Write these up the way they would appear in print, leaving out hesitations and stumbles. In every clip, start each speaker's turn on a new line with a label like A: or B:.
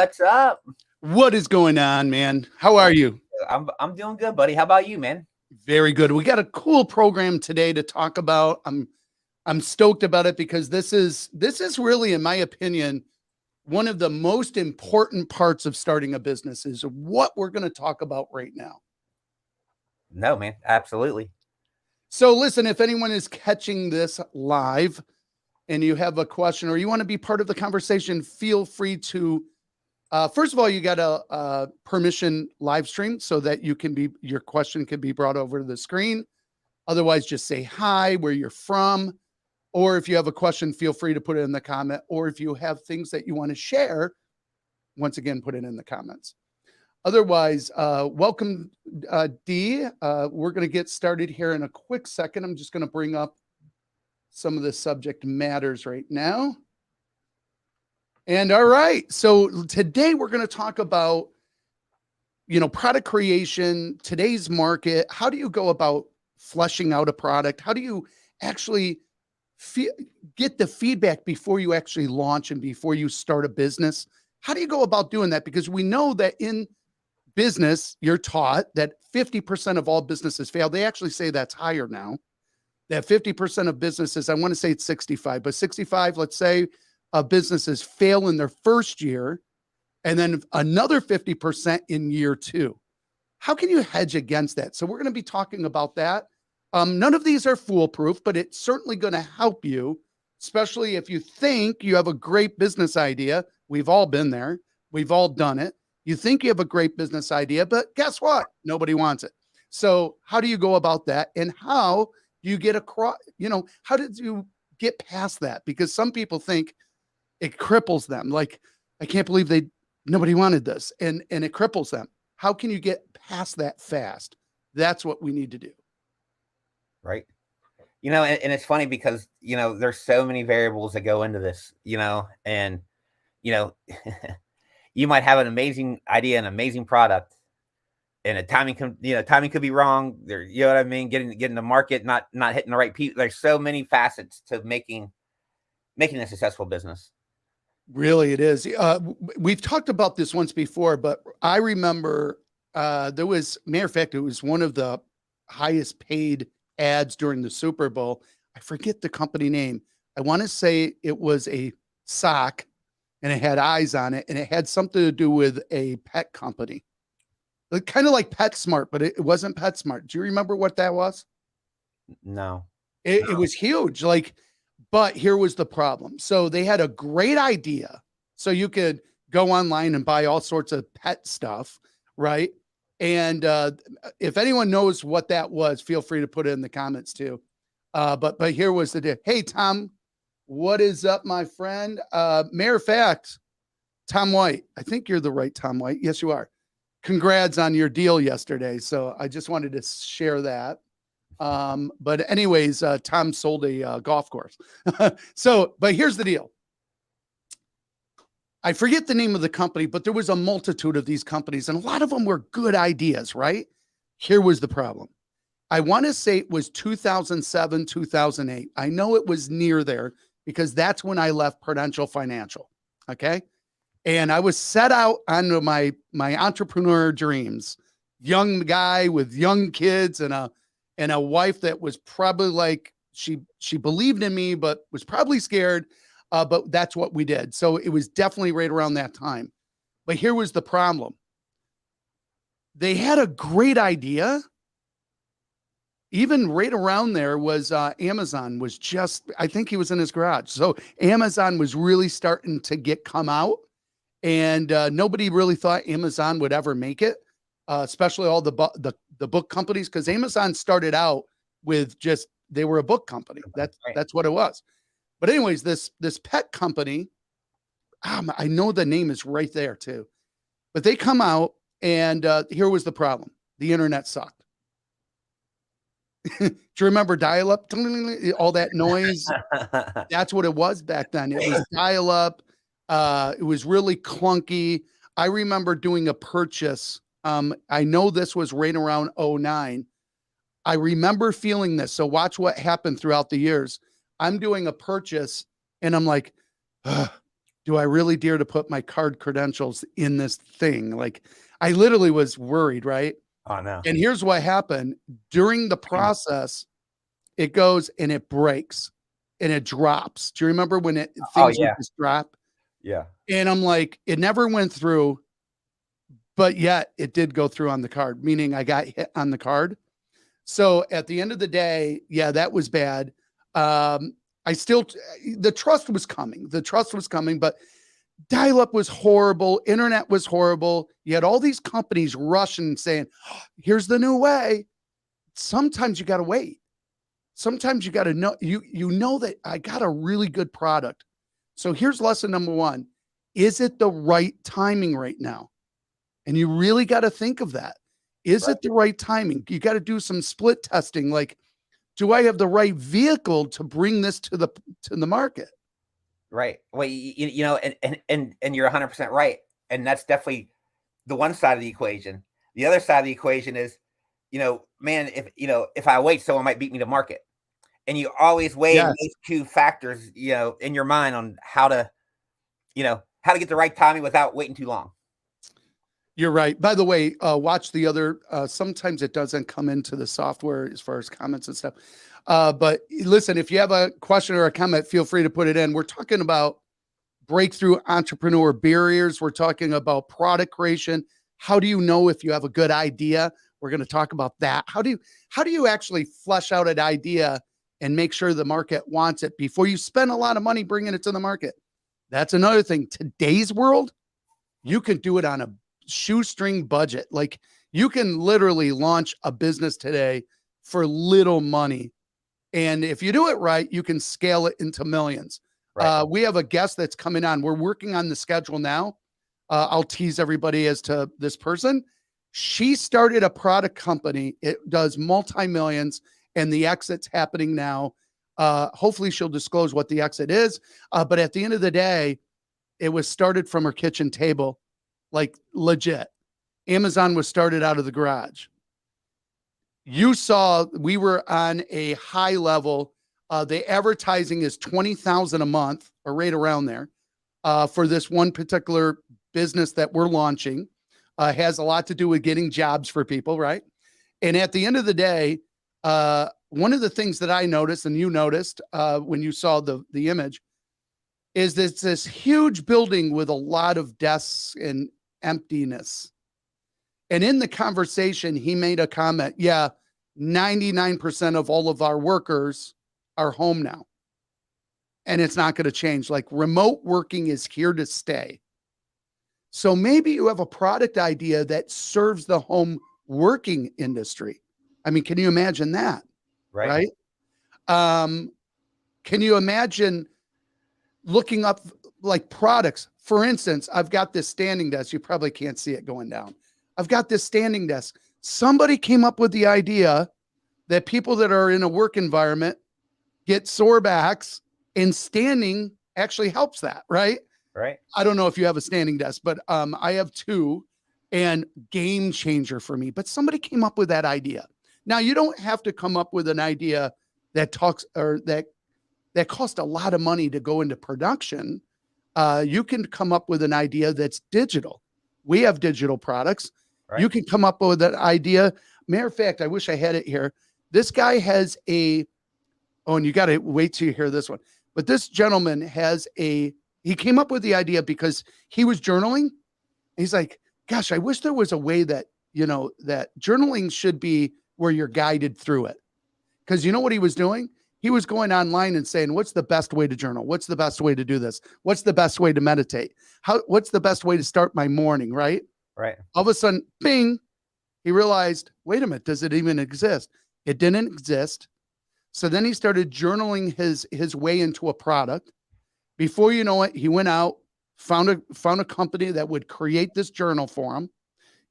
A: What's up?
B: What is going on, man? How are you?
A: I'm doing good, buddy. How about you, man?
B: Very good. We got a cool program today to talk about. I'm stoked about it because this is really, in my opinion, one of the most important parts of starting a business is what we're going to talk about right now.
A: No, man. Absolutely.
B: So listen, if anyone is catching this live and you have a question or you want to be part of the conversation, feel free to first of all, you got a permission live stream so that your question can be brought over to the screen. Otherwise, just say hi, where you're from. Or if you have a question, feel free to put it in the comment. Or if you have things that you want to share, once again, put it in the comments. Otherwise, welcome, Dee. We're going to get started here in a quick second. I'm just going to bring up some of the subject matters right now. And all right, so today we're going to talk about, product creation, today's market. How do you go about fleshing out a product? How do you actually get the feedback before you actually launch and before you start a business? How do you go about doing that? Because we know that in business, you're taught that 50% of all businesses fail. They actually say that's higher now. That 50% of businesses, I want to say it's 65, but 65, let's say, businesses fail in their first year, and then another 50% in year two. How can you hedge against that? So we're going to be talking about that. None of these are foolproof, but it's certainly going to help you, especially if you think you have a great business idea. We've all been there. We've all done it. You think you have a great business idea, but guess what? Nobody wants it. So how do you go about that? And how do you get across, how did you get past that? Because some people think it cripples them. Like, I can't believe nobody wanted this, and it cripples them. How can you get past that fast? That's what we need to do.
A: Right. And it's funny because, there's so many variables that go into this, and, you know, you might have an amazing idea, an amazing product, and timing could be wrong there. You know what I mean? Getting the market, not hitting the right people. There's so many facets to making a successful business.
B: Really, it is. We've talked about this once before, but I remember there was, matter of fact, it was one of the highest paid ads during the Super Bowl. I forget the company name. I want to say it was a sock and it had eyes on it and it had something to do with a pet company. Kind of like PetSmart, but it wasn't PetSmart. Do you remember what that was?
A: No.
B: It was huge. But here was the problem. So they had a great idea. So you could go online and buy all sorts of pet stuff, right? And if anyone knows what that was, feel free to put it in the comments too. But here was the deal. Hey, Tom, what is up, my friend? Matter of fact, Tom White, I think you're the right Tom White. Yes, you are. Congrats on your deal yesterday. So I just wanted to share that. But anyways, Tom sold a golf course. But here's the deal. I forget the name of the company, but there was a multitude of these companies and a lot of them were good ideas, right? Here was the problem. I want to say it was 2007, 2008. I know it was near there because that's when I left Prudential Financial. Okay. And I was set out on my entrepreneur dreams, young guy with young kids and a wife that was probably like, she believed in me, but was probably scared. But that's what we did. So it was definitely right around that time. But here was the problem. They had a great idea. Even right around there was Amazon was just, I think he was in his garage. So Amazon was really starting to come out. And nobody really thought Amazon would ever make it, especially all the book companies, because Amazon started out with they were a book company. That's what it was. But anyways, this pet company, I know the name is right there too, but they come out and here was the problem. The internet sucked. Do you remember dial-up? All that noise? That's what it was back then. It was dial-up. It was really clunky. I remember doing a purchase. I know this was right around 2009. I remember feeling this. So watch what happened throughout the years. I'm doing a purchase and I'm like, do I really dare to put my card credentials in this thing? Like, I literally was worried, right?
A: Oh no.
B: And here's what happened during the process. It goes and it breaks and it drops. Do you remember when
A: Oh
B: things would
A: yeah.
B: just drop?
A: Yeah.
B: And I'm like, it never went through, but yet it did go through on the card, meaning I got hit on the card. So at the end of the day, yeah, that was bad. I still, the trust was coming. The trust was coming, but dial up was horrible. Internet was horrible. You had all these companies rushing saying, "Oh, here's the new way." Sometimes you got to wait. Sometimes you got to know, you know that I got a really good product. So here's lesson number one. Is it the right timing right now? And you really got to think of that. Is
A: Right.
B: it the right timing? You got to do some split testing. Like, do I have the right vehicle to bring this to the market?
A: Right. Well, you know, and you're 100% right. And that's definitely the one side of the equation. The other side of the equation is, you know, man, if I wait, someone might beat me to market. And you always weigh
B: Yes,
A: those two factors, you know, in your mind on how to get the right timing without waiting too long.
B: you're right. By the way, watch the other. Sometimes it doesn't come into the software as far as comments and stuff. But listen, if you have a question or a comment, feel free to put it in. We're talking about breakthrough entrepreneur barriers. We're talking about product creation. How do you know if you have a good idea? We're going to talk about that. How do you actually flesh out an idea and make sure the market wants it before you spend a lot of money bringing it to the market? That's another thing. Today's world, you can do it on a shoestring budget. Like, you can literally launch a business today for little money. And if you do it right, you can scale it into millions.
A: Right.
B: We have a guest that's coming on. We're working on the schedule now. I'll tease everybody as to this person. She started a product company. It does multi-millions, and the exit's happening now. Hopefully she'll disclose what the exit is. But at the end of the day, it was started from her kitchen table, like legit. Amazon was started out of the garage. You saw we were on a high level. The advertising is 20,000 a month or right around there for this one particular business that we're launching. Has a lot to do with getting jobs for people, right? And at the end of the day, one of the things that I noticed and you noticed when you saw the image is this huge building with a lot of desks and emptiness. And in the conversation, he made a comment. Yeah, 99% of all of our workers are home now. And it's not going to change. Like, remote working is here to stay. So maybe you have a product idea that serves the home working industry. I mean, can you imagine that?
A: Right.
B: Right? Can you imagine looking up like products? For instance, I've got this standing desk. You probably can't see it going down. I've got this standing desk. Somebody came up with the idea that people that are in a work environment get sore backs, and standing actually helps that, right?
A: Right.
B: I don't know if you have a standing desk, but I have two, and game changer for me. But somebody came up with that idea. Now, you don't have to come up with an idea that talks or that cost a lot of money to go into production. You can come up with an idea that's digital. We have digital products.
A: Right.
B: You can come up with an idea. Matter of fact, I wish I had it here. This guy has and you got to wait till you hear this one. But this gentleman he came up with the idea because he was journaling. He's like, gosh, I wish there was a way that, that journaling should be where you're guided through it. Because you know what he was doing? He was going online and saying, what's the best way to journal? What's the best way to do this? What's the best way to meditate? What's the best way to start my morning, right?
A: Right.
B: All of a sudden, bing, he realized, wait a minute, does it even exist? It didn't exist. So then he started journaling his way into a product. Before you know it, he went out, found a company that would create this journal for him.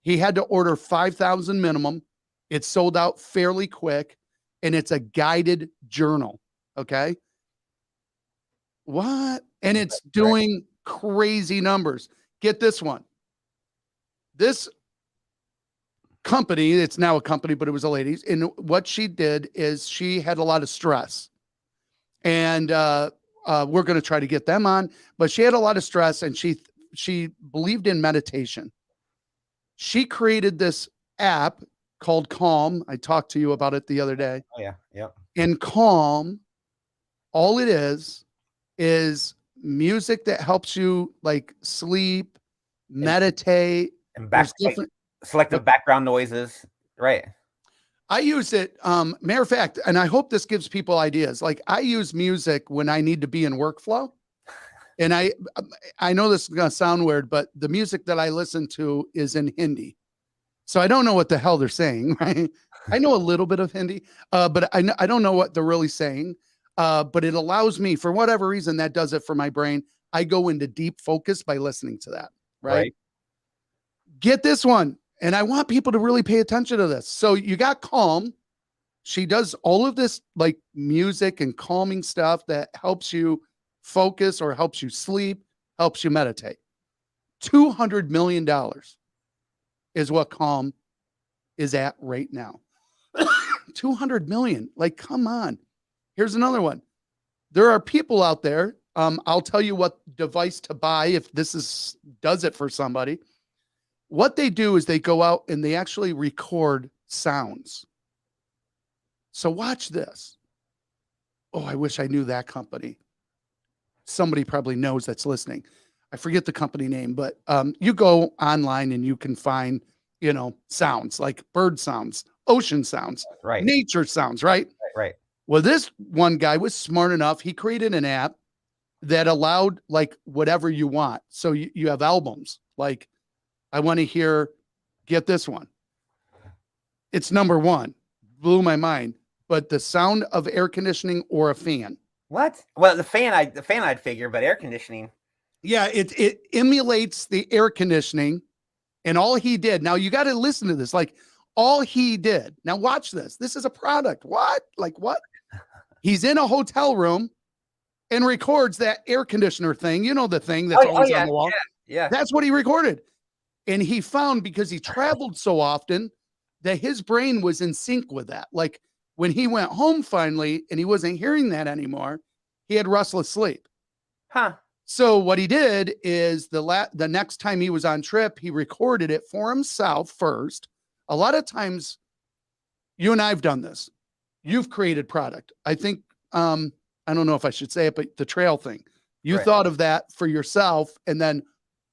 B: He had to order 5,000 minimum. It sold out fairly quick, and it's a guided journal. Okay. What? And it's doing crazy numbers. Get this one. This company, it's now a company, but it was a lady's. And what she did is she had a lot of stress. And we're going to try to get them on, but she had a lot of stress and she believed in meditation. She created this app called Calm. I talked to you about it the other day.
A: Oh yeah. Yep.
B: And Calm, all it is music that helps you like sleep, meditate.
A: And
B: There's different
A: selective background noises. Right.
B: I use it. Matter of fact, and I hope this gives people ideas. Like I use music when I need to be in workflow. And I know this is going to sound weird, but the music that I listen to is in Hindi. So I don't know what the hell they're saying, right? I know a little bit of Hindi, but I don't know what they're really saying. But it allows me, for whatever reason, that does it for my brain. I go into deep focus by listening to that, right? Get this one. And I want people to really pay attention to this. So you got Calm. She does all of this like music and calming stuff that helps you focus or helps you sleep, helps you meditate. $200 million is what Calm is at right now. 200 million. Like, come on. Here's another one. There are people out there. I'll tell you what device to buy if this does it for somebody. What they do is they go out and they actually record sounds. So watch this. Oh, I wish I knew that company. Somebody probably knows that's listening. I forget the company name, but you go online and you can find, sounds like bird sounds, ocean sounds,
A: right,
B: nature sounds, right?
A: Right.
B: Well, this one guy was smart enough. He created an app that allowed like whatever you want. So you have albums. Like I want to hear, get this one. It's number one. Blew my mind. But the sound of air conditioning or a fan.
A: What? Well, the fan I'd figure, but air conditioning.
B: Yeah, it emulates the air conditioning. And all he did, now you got to listen to this. Like all he did, now watch this. This is a product. What? Like what? He's in a hotel room and records that air conditioner thing. You know, the thing that's always on the wall.
A: Yeah.
B: That's what he recorded. And he found, because he traveled so often, that his brain was in sync with that. Like when he went home finally and he wasn't hearing that anymore, he had restless sleep.
A: Huh.
B: So what he did is the next time he was on trip, he recorded it for himself first. A lot of times you and I've done this. You've created product. I think, I don't know if I should say it, but the trail thing, you thought of that for yourself. And then,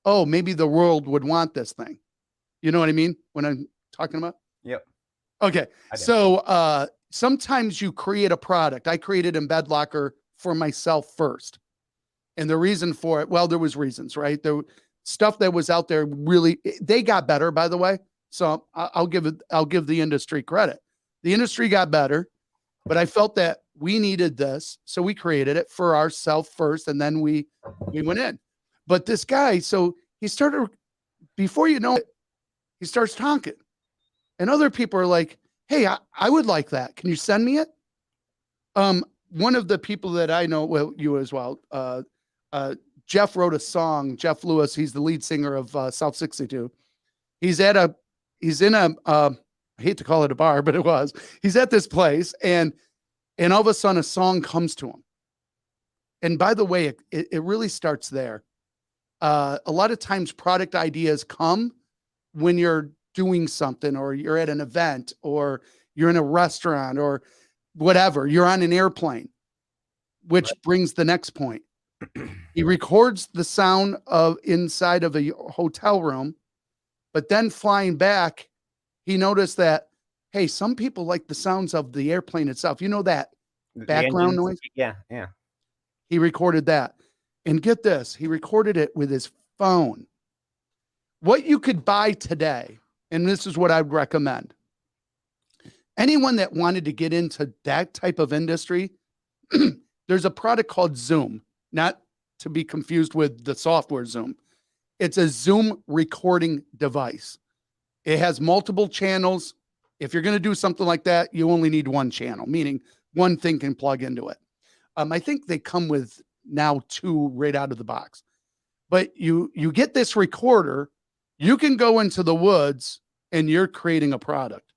B: oh, maybe the world would want this thing. You know what I mean? When I'm talking about?
A: Yep.
B: Okay. So, sometimes you create a product. I created Embed Locker for myself first. And the reason for it, well, there was reasons, right? There stuff that was out there really, they got better, by the way. So I'll give the industry credit. The industry got better, but I felt that we needed this. So we created it for ourselves first. And then we went in. But this guy, so he started, before you know it, he starts talking. And other people are like, hey, I would like that. Can you send me it? One of the people that I know, well, you as well, Jeff wrote a song. Jeff Lewis, he's the lead singer of South 62. He's in a, I hate to call it a bar, but it was. He's at this place, and all of a sudden a song comes to him. And by the way, it really starts there. A lot of times product ideas come when you're doing something, or you're at an event, or you're in a restaurant, or whatever. You're on an airplane, which brings the next point. He records the sound of inside of a hotel room, but then flying back, he noticed that, hey, some people like the sounds of the airplane itself. You know, that background noise?
A: Yeah.
B: He recorded that. And get this, he recorded it with his phone. What you could buy today, and this is what I'd recommend. Anyone that wanted to get into that type of industry, there's a product called Zoom, not to be confused with the software Zoom. It's a Zoom recording device. It has multiple channels. If you're going to do something like that, you only need one channel, meaning one thing can plug into it. I think they come with now 2 right out of the box. But you get this recorder, you can go into the woods and you're creating a product,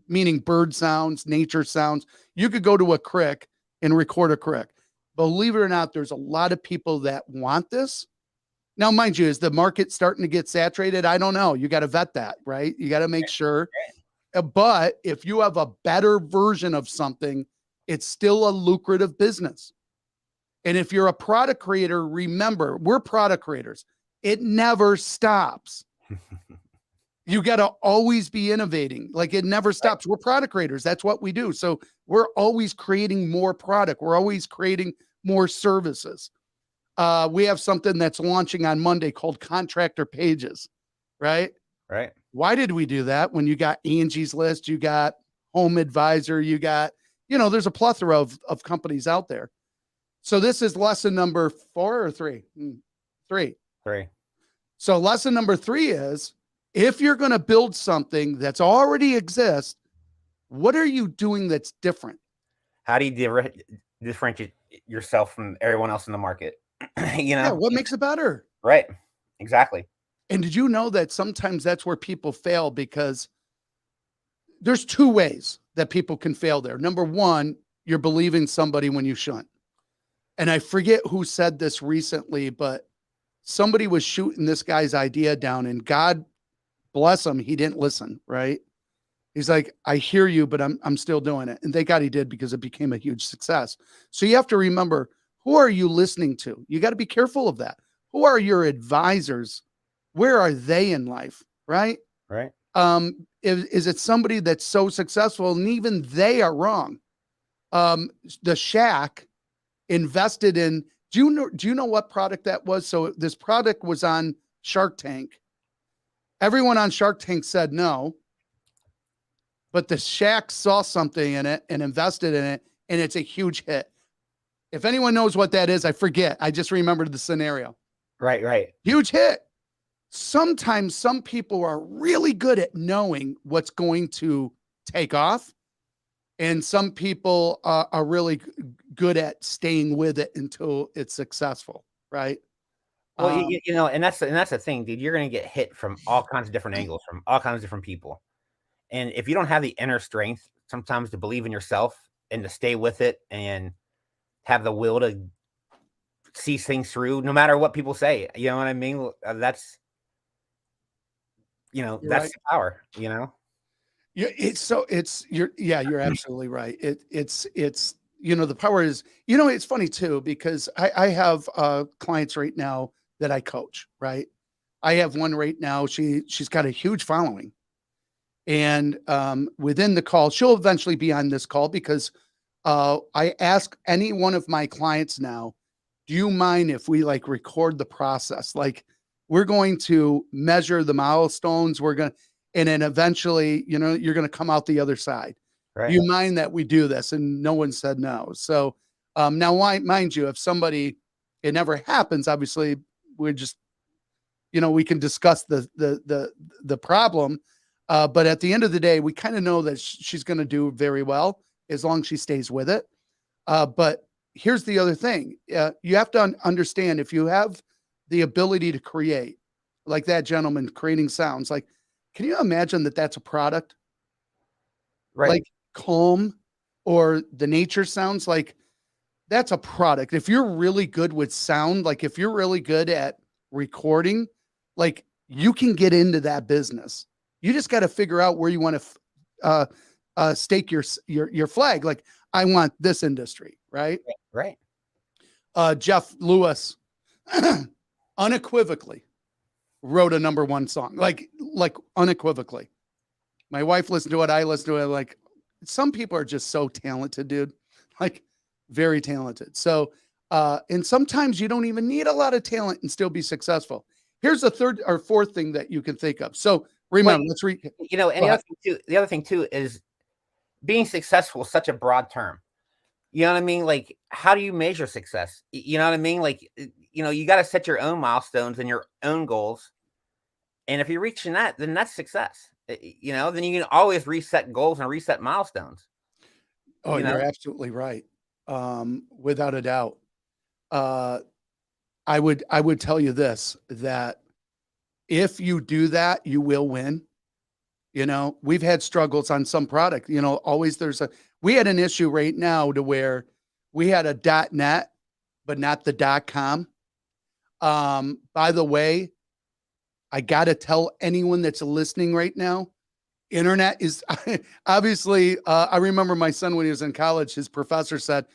B: meaning bird sounds, nature sounds. You could go to a creek and record a creek. believe it or not, there's a lot of people that want this. Now, mind you, is the market starting to get saturated? I don't know. You got to vet that, right? You got to make sure. But if you have a better version of something, it's still a lucrative business. And if you're a product creator, remember, we're product creators. It never stops. You got to always be innovating. Like it never stops. We're product creators. That's what we do. So we're always creating more product. We're always creating more services. We have something that's launching on Monday called Contractor Pages, right?
A: Right.
B: Why did we do that? When you got Angie's List, you got Home Advisor, you got, there's a plethora of companies out there. So this is lesson number 4 or 3? 3.
A: 3.
B: So lesson number 3 is, if you're going to build something that's already exists, what are you doing that's different?
A: How do you differentiate yourself from everyone else in the market?
B: Yeah, what makes it better?
A: Right. Exactly.
B: And did you know that sometimes that's where people fail? Because there's 2 ways that people can fail there. Number 1, you're believing somebody when you shouldn't. And I forget who said this recently, but somebody was shooting this guy's idea down, and God bless him, he didn't listen, right? He's like, I hear you, but I'm still doing it. And thank God he did, because it became a huge success. So you have to remember, who are you listening to? You got to be careful of that. Who are your advisors? Where are they in life? Right.
A: Right.
B: Is it somebody that's so successful and even they are wrong? The Shack invested in, do you know what product that was? So this product was on Shark Tank. Everyone on Shark Tank said no, but the Shack saw something in it and invested in it, and it's a huge hit. If anyone knows what that is, I forget. I just remembered the scenario.
A: Right.
B: Huge hit. Sometimes some people are really good at knowing what's going to take off, and some people are really good at staying with it until it's successful, right?
A: Well, and that's the thing, dude. You're going to get hit from all kinds of different angles, from all kinds of different people. And if you don't have the inner strength sometimes to believe in yourself and to stay with it and have the will to see things through, no matter what people say, you know what I mean? That's
B: You're
A: that's
B: right.
A: the power,
B: Yeah, you're absolutely right. It's the power is, it's funny too, because I have clients right now that I coach, right? I have one right now. She's got a huge following. And within the call, she'll eventually be on this call, because I ask any one of my clients now, do you mind if we record the process? Like, we're going to measure the milestones. And then eventually, you're going to come out the other side.
A: right.
B: Do you mind that we do this? And no one said no. So now, mind you, if it never happens, obviously we're just, we can discuss the problem. But at the end of the day, we kind of know that she's going to do very well as long as she stays with it. But here's the other thing. You have to understand, if you have the ability to create, like that gentleman creating sounds, like, can you imagine that that's a product?
A: Right.
B: Like Calm or the nature sounds, like that's a product. If you're really good with sound, like if you're really good at recording, like you can get into that business. You just got to figure out where you want to stake your flag. Like, I want this industry, right?
A: Right.
B: Jeff Lewis unequivocally wrote a #1 song, like unequivocally. My wife listened to it. I listened to it. Like, some people are just so talented, dude, like very talented. So, and sometimes you don't even need a lot of talent and still be successful. Here's the 3rd or 4th thing that you can think of. So remember, let's read.
A: And the other thing too is being successful is such a broad term. You know what I mean? Like, how do you measure success? You know what I mean? Like, you got to set your own milestones and your own goals. And if you're reaching that, then that's success. Then you can always reset goals and reset milestones.
B: Oh, you're absolutely right. Without a doubt. I would tell you this, that if you do that, you will win. We've had struggles on some product, always we had an issue right now to where we had a .NET but not the .com. By the way, I got to tell anyone that's listening right now, internet is obviously, I remember my son when he was in college, his professor said,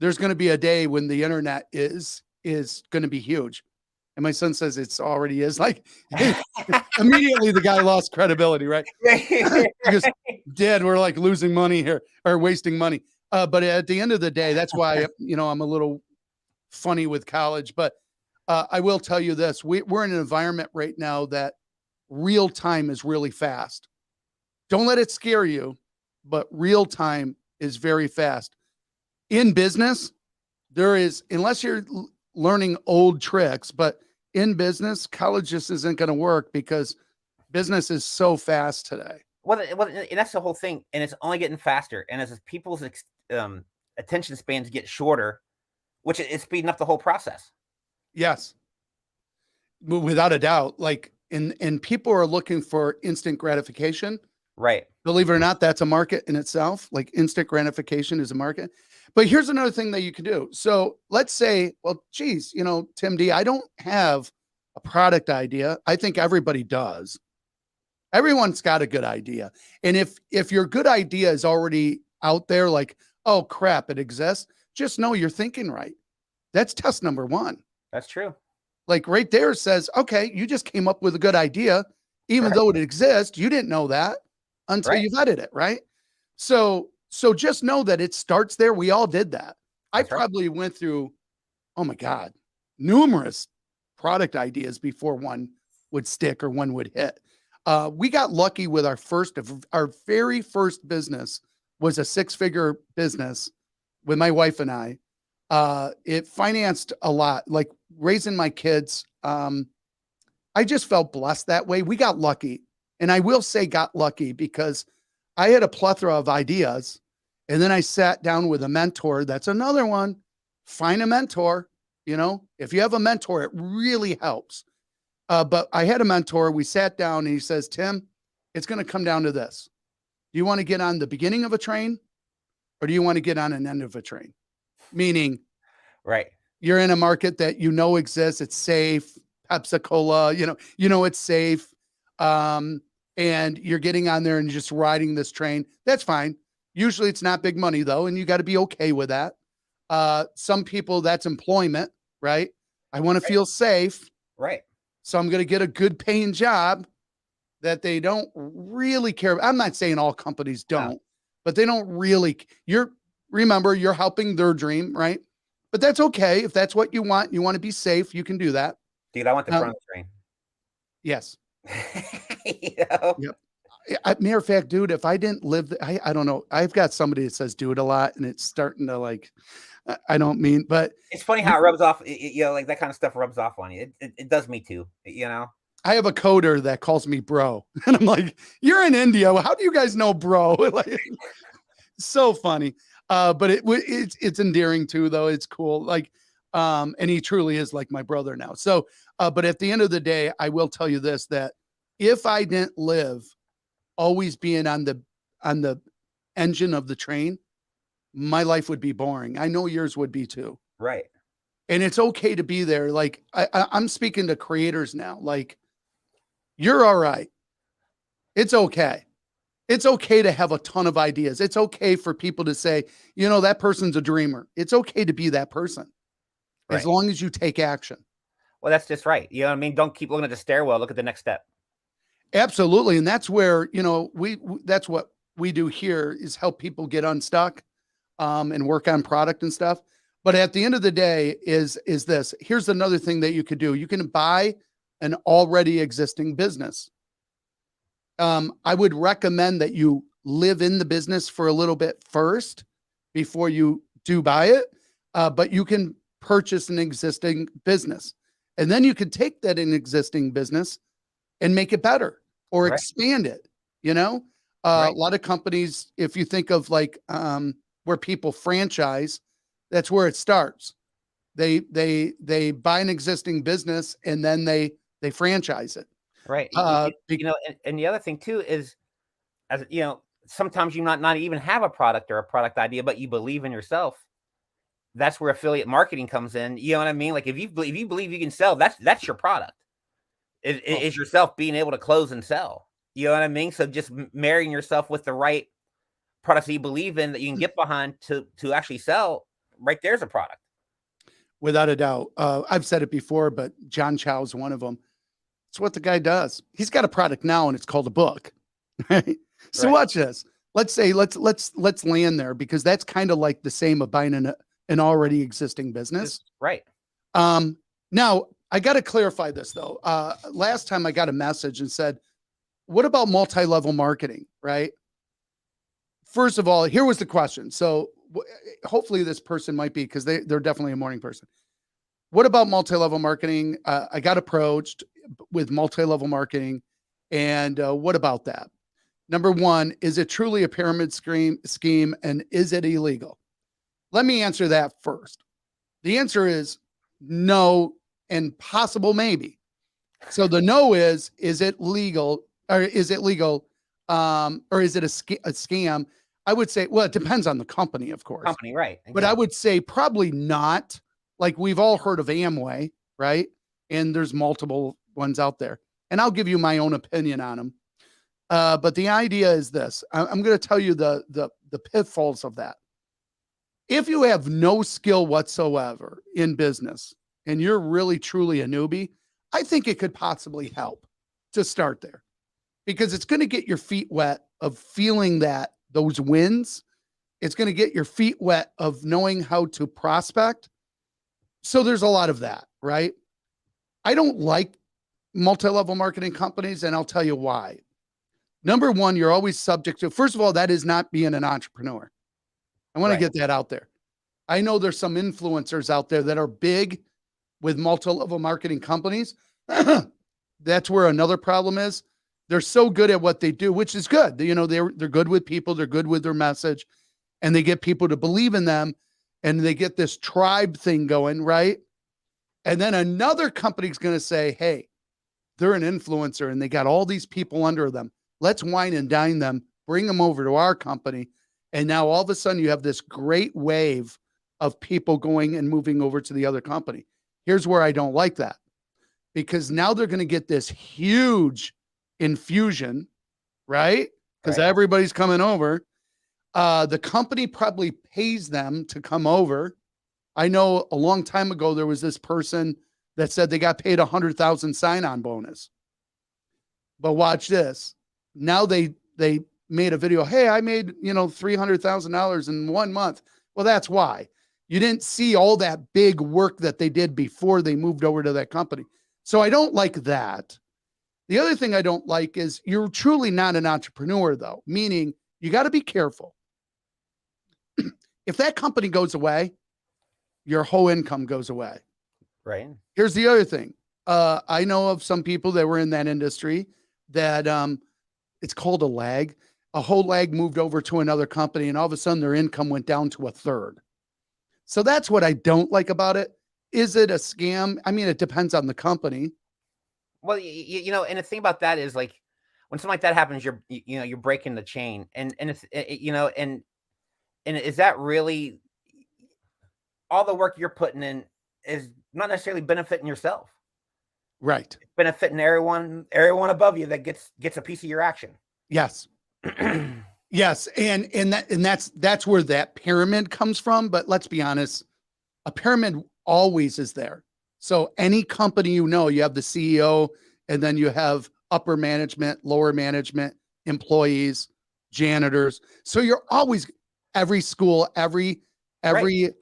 B: there's going to be a day when the internet is going to be huge. And my son says it's already is. Like immediately the guy lost credibility, right? Because Dad, we're like losing money here or wasting money. But at the end of the day, that's why, I'm a little funny with college. But I will tell you this, we're in an environment right now that real time is really fast. Don't let it scare you, but real time is very fast. In business, there is, unless you're learning old tricks, but in business, college just isn't going to work because business is so fast today.
A: Well, and that's the whole thing, and it's only getting faster. And as people's attention spans get shorter, which is speeding up the whole process.
B: Yes, without a doubt. Like, and people are looking for instant gratification.
A: Right.
B: Believe it or not, that's a market in itself. Like instant gratification is a market. But here's another thing that you can do. So let's say, well, geez, Tim D, I don't have a product idea. I think everybody does. Everyone's got a good idea. And if your good idea is already out there, like, oh crap, it exists, just know you're thinking right. That's test number one.
A: That's true.
B: Like right there says, okay, you just came up with a good idea. Even though it exists, you didn't know that until you vetted it, right? So just know that it starts there. We all did that. I probably went through, oh my God, numerous product ideas before one would stick or one would hit. We got lucky with our very first business was a 6-figure business with my wife and I. It financed a lot, like raising my kids. I just felt blessed that way. We got lucky. And I will say got lucky because I had a plethora of ideas. And then I sat down with a mentor. That's another one. Find a mentor. If you have a mentor, it really helps. But I had a mentor. We sat down and he says, Tim, it's going to come down to this. Do you want to get on the beginning of a train or do you want to get on an end of a train? Meaning,
A: right,
B: you're in a market that exists. It's safe. Pepsi-Cola, it's safe. And you're getting on there and just riding this train. That's fine. Usually it's not big money though. And you got to be okay with that. Some people that's employment, right? I want to feel safe.
A: Right.
B: So I'm going to get a good paying job that they don't really care. I'm not saying all companies don't, but they don't really, remember you're helping their dream, right? But that's okay. If that's what you want to be safe, you can do that.
A: Dude, I want the front train.
B: Yes. Yep. Matter of fact, dude, if I didn't live, I don't know. I've got somebody that says dude a lot and it's starting to like, I don't mean, but
A: it's funny how it rubs off, like that kind of stuff rubs off on you. It does me too,
B: I have a coder that calls me bro and I'm like, you're in India. How do you guys know bro? Like, so funny. But it's endearing too, though. It's cool. Like, and he truly is like my brother now. So, but at the end of the day, I will tell you this, that if I didn't live always being on the engine of the train, my life would be boring. I know yours would be too.
A: Right.
B: And it's okay to be there. Like I'm speaking to creators now, like you're all right. It's okay. It's okay to have a ton of ideas. It's okay for people to say, that person's a dreamer. It's okay to be that person as long as you take action.
A: Well, that's just right. You know what I mean? Don't keep looking at the stairwell. Look at the next step.
B: Absolutely. And that's where, that's what we do here is help people get unstuck and work on product and stuff. But at the end of the day is this. Here's another thing that you could do. You can buy an already existing business. I would recommend that you live in the business for a little bit first before you do buy it. But you can purchase an existing business and then you could take that in existing business and make it better or expand it. A lot of companies, if you think of like where people franchise, that's where it starts. They buy an existing business and then they franchise it.
A: Right. And the other thing too is, as sometimes you not even have a product or a product idea, but you believe in yourself. that's where affiliate marketing comes in. You know what I mean? Like if you believe you can sell, that's your product. Is yourself being able to close and sell. You know what I mean? So just marrying yourself with the right products that you believe in that you can get behind to actually sell. Right there's a product.
B: Without a doubt. I've said it before, but John Chow is one of them. It's what the guy does. He's got a product now, and it's called a book. Right? So
A: Right.
B: watch this. Let's say let's land there, because that's kind of like the same of buying an already existing business.
A: Right.
B: Now I got to clarify this though. Last time I got a message and said, "What about multi-level marketing?" Right. First of all, here was the question. So hopefully this person might be, because they're definitely a morning person. What about multi-level marketing? I got approached with multi-level marketing, and what about that? Number one, is it truly a pyramid scheme, and is it illegal? Let me answer that first. The answer is no, and possible maybe. So the no is it legal, or is it legal, or is it a scam? I would say, well, it depends on the company, of course.
A: Company, right.
B: Exactly. But I would say probably not. Like we've all heard of Amway, right? And there's multiple ones out there. And I'll give you my own opinion on them. But the idea is this. I'm going to tell you the pitfalls of that. If you have no skill whatsoever in business and you're really truly a newbie, I think it could possibly help to start there, because it's going to get your feet wet of feeling those wins. It's going to get your feet wet of knowing how to prospect. So there's a lot of that, right? I don't like multi-level marketing companies, and I'll tell you why. Number one, you're always subject to, first of all, that is not being an entrepreneur. I want to get that out there. I know there's some influencers out there that are big with multi-level marketing companies. That's where another problem is. They're so good at what they do, which is good. You know, they're good with people. They're good with their message, and they get people to believe in them, and they get this tribe thing going, right? And then another company's going to say, hey, they're an influencer and they got all these people under them. Let's wine and dine them, bring them over to our company. And now all of a sudden you have this great wave of people going and moving over to the other company. Here's where I don't like that, because now they're going to get this huge infusion, right? Because everybody's coming over. The company probably pays them to come over. I know a long time ago, there was this person that said they got paid $100,000 sign-on bonus. But watch this. Now they made a video. Hey, I made, $300,000 in 1 month. Well, that's why. You didn't see all that big work that they did before they moved over to that company. So I don't like that. The other thing I don't like is you're truly not an entrepreneur, though, meaning you got to be careful. If that company goes away, your whole income goes away.
A: Right.
B: Here's the other thing. I know of some people that were in that industry that it's called a lag. A whole lag moved over to another company, and all of a sudden their income went down to 1/3. So that's what I don't like about it. Is it a scam? I mean, it depends on the company.
A: Well, and the thing about that is, like, when something like that happens, you're breaking the chain, and it's and is that really all the work you're putting in is not necessarily benefiting yourself,
B: right?
A: It's benefiting everyone above you that gets a piece of your action.
B: Yes. Yes, and that's where that pyramid comes from. But let's be honest, a pyramid always is there. So any company, you have the CEO, and then you have upper management, lower management, employees, janitors. So you're always, every school, every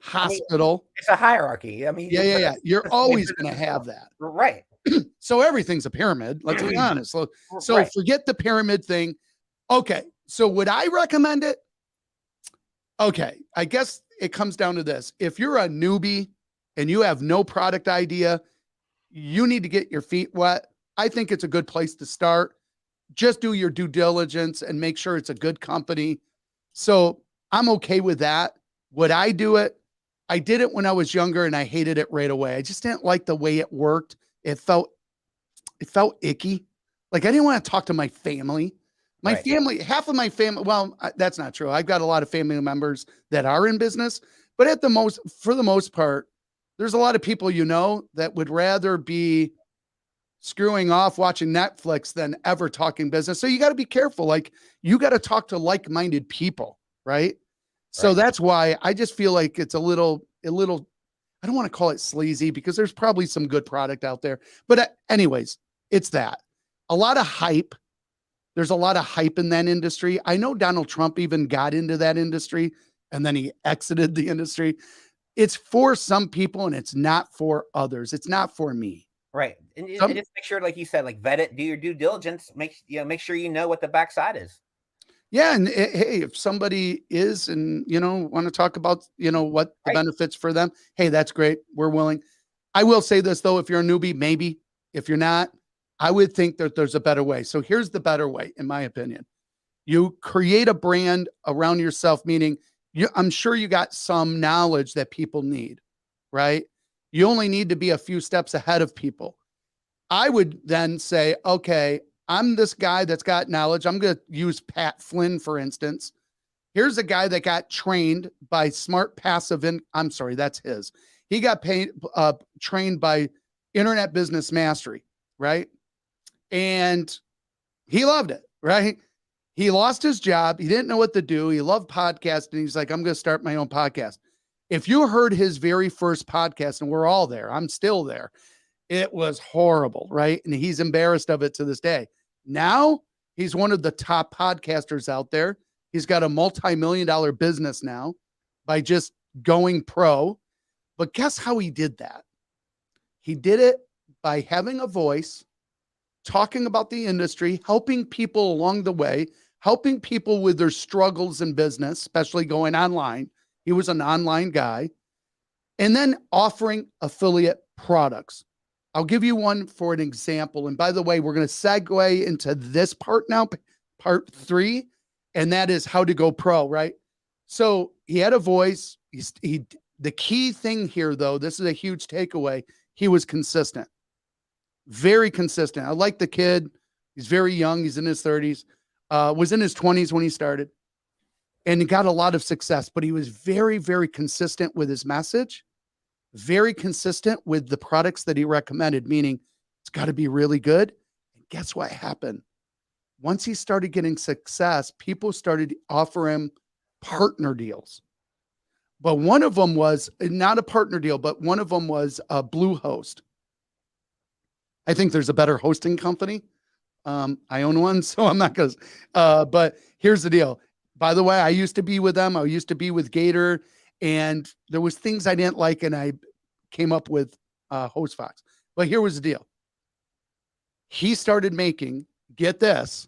B: hospital.
A: It's a hierarchy. I mean,
B: yeah. You're always going to have that.
A: Right.
B: So everything's a pyramid. Let's be honest. So forget the pyramid thing. Okay. So would I recommend it? Okay. I guess it comes down to this. If you're a newbie and you have no product idea, you need to get your feet wet. I think it's a good place to start. Just do your due diligence and make sure it's a good company. So I'm okay with that. Would I do it? I did it when I was younger and I hated it right away. I just didn't like the way it worked. It felt icky. Like I didn't want to talk to my family. My family, half of my family, well, that's not true. I've got a lot of family members that are in business, But for the most part, there's a lot of people, that would rather be screwing off watching Netflix than ever talking business. So you got to be careful. Like, you got to talk to like-minded people, right? So
A: Right.
B: that's why I just feel like it's a little, I don't want to call it sleazy, because there's probably some good product out there. But anyways, it's that. A lot of hype. There's a lot of hype in that industry. I know Donald Trump even got into that industry and then he exited the industry. It's for some people and it's not for others. It's not for me.
A: Right. And just make sure, like you said, like, vet it, do your due diligence, make sure you know what the backside is.
B: Yeah. And hey, if somebody is, and, want to talk about, what the benefits for them, hey, that's great. We're willing. I will say this though, if you're a newbie, maybe. If you're not, I would think that there's a better way. So here's the better way, in my opinion. You create a brand around yourself, meaning I'm sure you got some knowledge that people need, right? You only need to be a few steps ahead of people. I would then say, okay, I'm this guy that's got knowledge. I'm going to use Pat Flynn, for instance. Here's a guy that got trained by Smart Passive. I'm sorry, that's his. He got trained by Internet Business Mastery, right? And he loved it, right? He lost his job. He didn't know what to do. He loved podcasting. He's like, I'm going to start my own podcast. If you heard his very first podcast, and we're all there, I'm still there, it was horrible, right? And he's embarrassed of it to this day. Now he's one of the top podcasters out there. He's got a multi-million-dollar business now by just going pro. But guess how he did that? He did it by having a voice, talking about the industry, helping people along the way, helping people with their struggles in business, especially going online. He was an online guy. And then offering affiliate products. I'll give you one for an example. And by the way, we're going to segue into this part now, part 3, and that is how to go pro, right? So he had a voice. The key thing here, though, this is a huge takeaway. He was consistent. Very consistent. I like the kid. He's very young. He's in his 30s. Was in his 20s when he started. And he got a lot of success. But he was very, very consistent with his message. Very consistent with the products that he recommended, meaning it's got to be really good. And guess what happened? Once he started getting success, people started to offer him partner deals. But one of them was not a partner deal, but one of them was a Bluehost. I think there's a better hosting company. I own one, so I'm not going to. But here's the deal. By the way, I used to be with them. I used to be with Gator, and there was things I didn't like, and I came up with HostFox. But here was the deal. He started making, get this,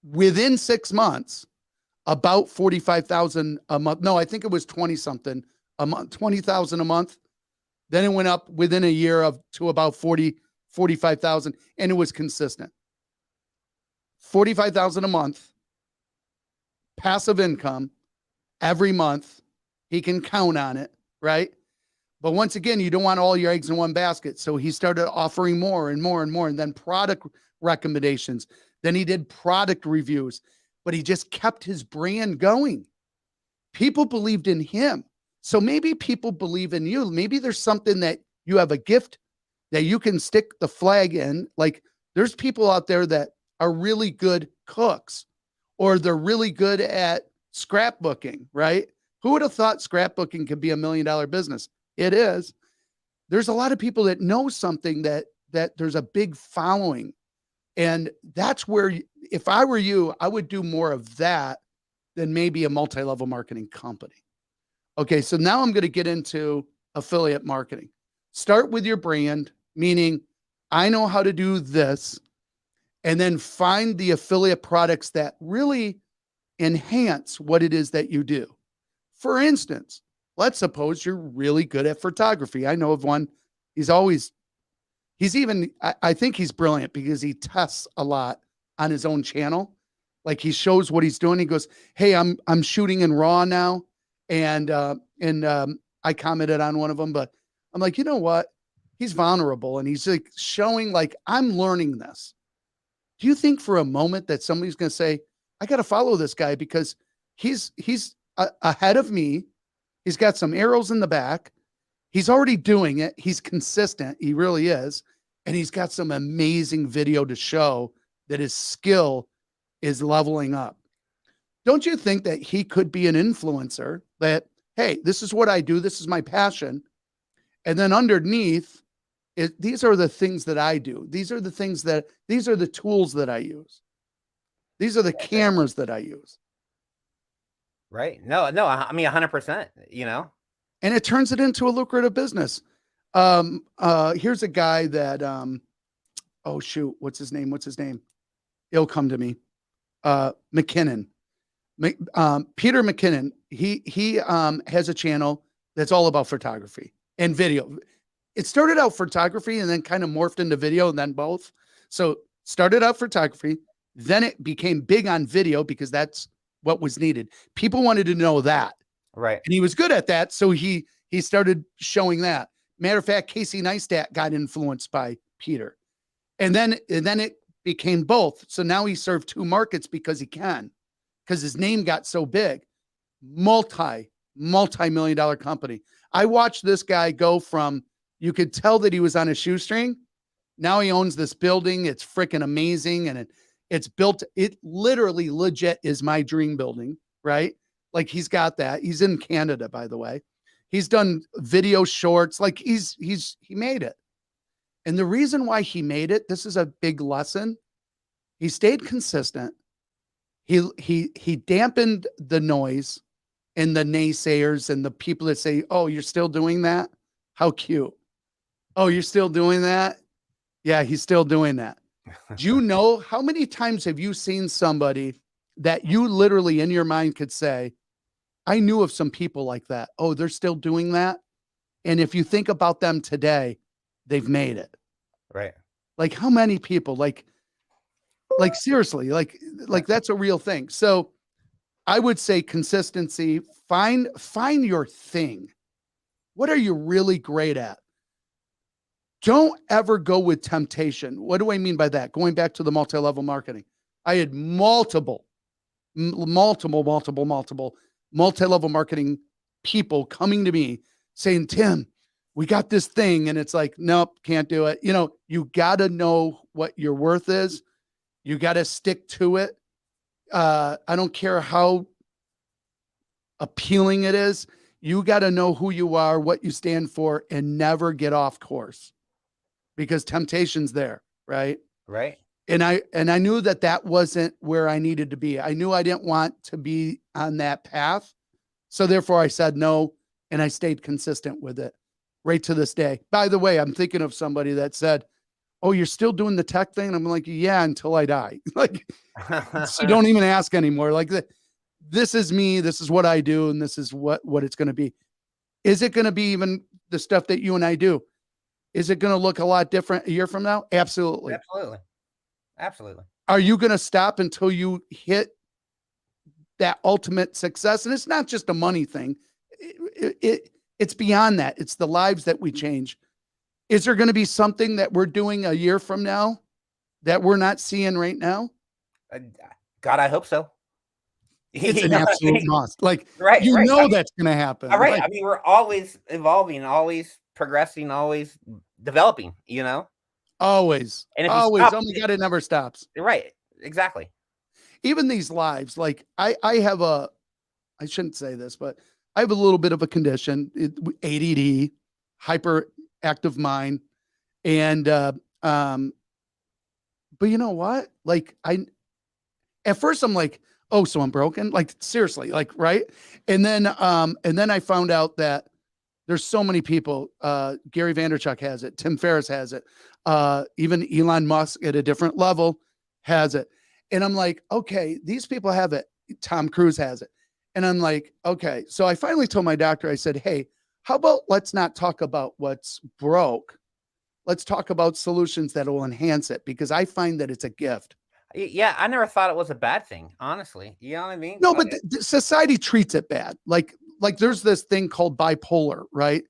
B: within 6 months, about 45,000 a month. No, I think it was 20 something a month, 20,000 a month. Then it went up within a year to about 45,000, and it was consistent. 45,000 a month, passive income every month. He can count on it, right? But once again, you don't want all your eggs in one basket. So he started offering more and more and more, and then product recommendations. Then he did product reviews, but he just kept his brand going. People believed in him. So maybe people believe in you. Maybe there's something that you have a gift that you can stick the flag in. Like, there's people out there that are really good cooks, or they're really good at scrapbooking, right? Who would have thought scrapbooking could be $1 million business? It is. There's a lot of people that know something that there's a big following. And that's where, if I were you, I would do more of that than maybe a multi-level marketing company. Okay, so now I'm going to get into affiliate marketing. Start with your brand, meaning I know how to do this, and then find the affiliate products that really enhance what it is that you do. For instance, let's suppose you're really good at photography. I know of one. I think he's brilliant because he tests a lot on his own channel. Like, he shows what he's doing. He goes, hey, I'm shooting in RAW now. And I commented on one of them, but I'm like, you know what? He's vulnerable. And he's like showing, like, I'm learning this. Do you think for a moment that somebody's going to say, I got to follow this guy because he's ahead of me. He's got some arrows in the back. He's already doing it. He's consistent. He really is. And he's got some amazing video to show that his skill is leveling up. Don't you think that he could be an influencer that, hey, this is what I do. This is my passion. And then underneath, these are the things that I do. These are the tools that I use. These are the cameras that I use.
A: Right. No, I mean, 100%,
B: And it turns it into a lucrative business. Here's a guy that, oh shoot, what's his name? It'll come to me. McKinnon. Peter McKinnon. He has a channel that's all about photography and video. It started out photography and then kind of morphed into video and then both. So started out photography, then it became big on video because that's what was needed. People wanted to know that.
A: Right.
B: And he was good at that. So he started showing that. Matter of fact, Casey Neistat got influenced by Peter. And then it became both. So now he served two markets because his name got so big. Multi-million dollar company. I watched this guy go from, you could tell that he was on a shoestring. Now he owns this building. It's freaking amazing. And it's built, it literally legit is my dream building, right? Like he's got that. He's in Canada, by the way. He's done video shorts. Like he made it. And the reason why he made it, this is a big lesson. He stayed consistent. He dampened the noise and the naysayers and the people that say, oh, you're still doing that? How cute. Oh, you're still doing that? Yeah, he's still doing that. Do you know how many times have you seen somebody that you literally in your mind could say, I knew of some people like that. Oh, they're still doing that. And if you think about them today, they've made it.
A: Right.
B: Like how many people, like seriously, like that's a real thing. So I would say consistency, find your thing. What are you really great at? Don't ever go with temptation. What do I mean by that? Going back to the multi-level marketing. I had multiple multi-level marketing people coming to me saying, Tim, we got this thing. And it's like, nope, can't do it. You got to know what your worth is. You got to stick to it. I don't care how appealing it is. You got to know who you are, what you stand for, and never get off course because temptation's there. Right.
A: Right.
B: And I knew that wasn't where I needed to be. I knew I didn't want to be on that path. So therefore I said no, and I stayed consistent with it right to this day. By the way, I'm thinking of somebody that said, oh, you're still doing the tech thing? And I'm like, yeah, until I die. Like, so don't even ask anymore. Like this is me. This is what I do. And this is what it's going to be. Is it going to be even the stuff that you and I do? Is it going to look a lot different a year from now? Absolutely.
A: Absolutely.
B: Are you going to stop until you hit that ultimate success? And it's not just a money thing. It's beyond that. It's the lives that we change. Is there going to be something that we're doing a year from now that we're not seeing right now?
A: God, I hope so.
B: It's an absolute must. Like,
A: right,
B: that's going to happen.
A: All right.
B: Like,
A: I mean, we're always evolving, always progressing, always developing,
B: Always.
A: And if
B: always.
A: stop,
B: oh my God, it never stops.
A: Right. Exactly.
B: Even these lives, like I have I shouldn't say this, but I have a little bit of a condition, ADD, hyperactive mind. And, but you know what? Like at first I'm like, oh, so I'm broken. Like seriously, like, right. And then I found out that there's so many people, Gary Vaynerchuk has it. Tim Ferriss has it. Even Elon Musk at a different level has it. And I'm like, okay, these people have it. Tom Cruise has it. And I'm like, okay. So I finally told my doctor, I said, hey, how about let's not talk about what's broke. Let's talk about solutions that will enhance it because I find that it's a gift.
A: Yeah, I never thought it was a bad thing, honestly. You know what I mean?
B: No, but society treats it bad. Like there's this thing called bipolar, right?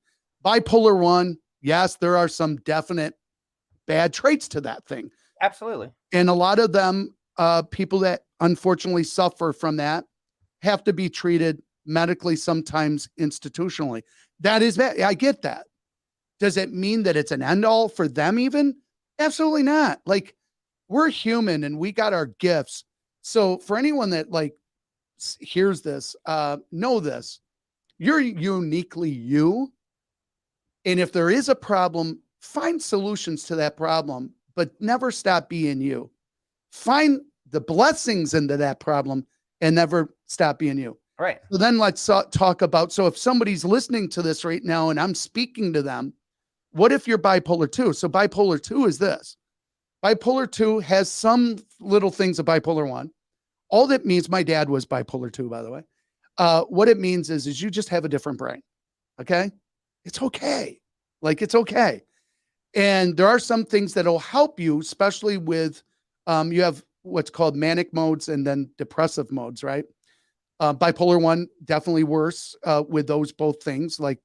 B: Bipolar 1, yes, there are some definite bad traits to that thing.
A: Absolutely.
B: And a lot of them, people that unfortunately suffer from that have to be treated medically, sometimes institutionally. That is bad. I get that. Does it mean that it's an end all for them even? Absolutely not. Like, we're human and we got our gifts. So for anyone that like hears this, know this, you're uniquely you. And if there is a problem, find solutions to that problem, but never stop being you. Find the blessings into that problem and never stop being you.
A: Right.
B: So then let's talk about, so if somebody's listening to this right now and I'm speaking to them, what if you're bipolar 2? So bipolar 2 is this. Bipolar 2 has some little things of bipolar 1. All that means, my dad was bipolar 2, by the way. What it means is you just have a different brain. Okay. It's okay. Like, it's okay. And there are some things that'll help you, especially with, you have what's called manic modes and then depressive modes, right? Bipolar 1, definitely worse with those both things. Like,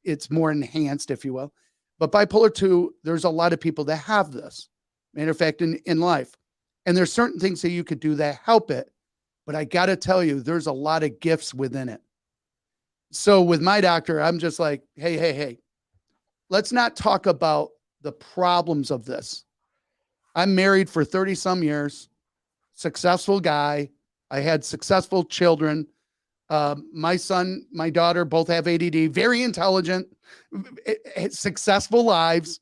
B: it's more enhanced, if you will. But bipolar 2, there's a lot of people that have this. Matter of fact, in life. And there's certain things that you could do that help it. But I got to tell you, there's a lot of gifts within it. So with my doctor, I'm just like, hey, let's not talk about the problems of this. I'm married for 30 some years, successful guy. I had successful children. My son, my daughter, both have ADD, very intelligent, successful lives.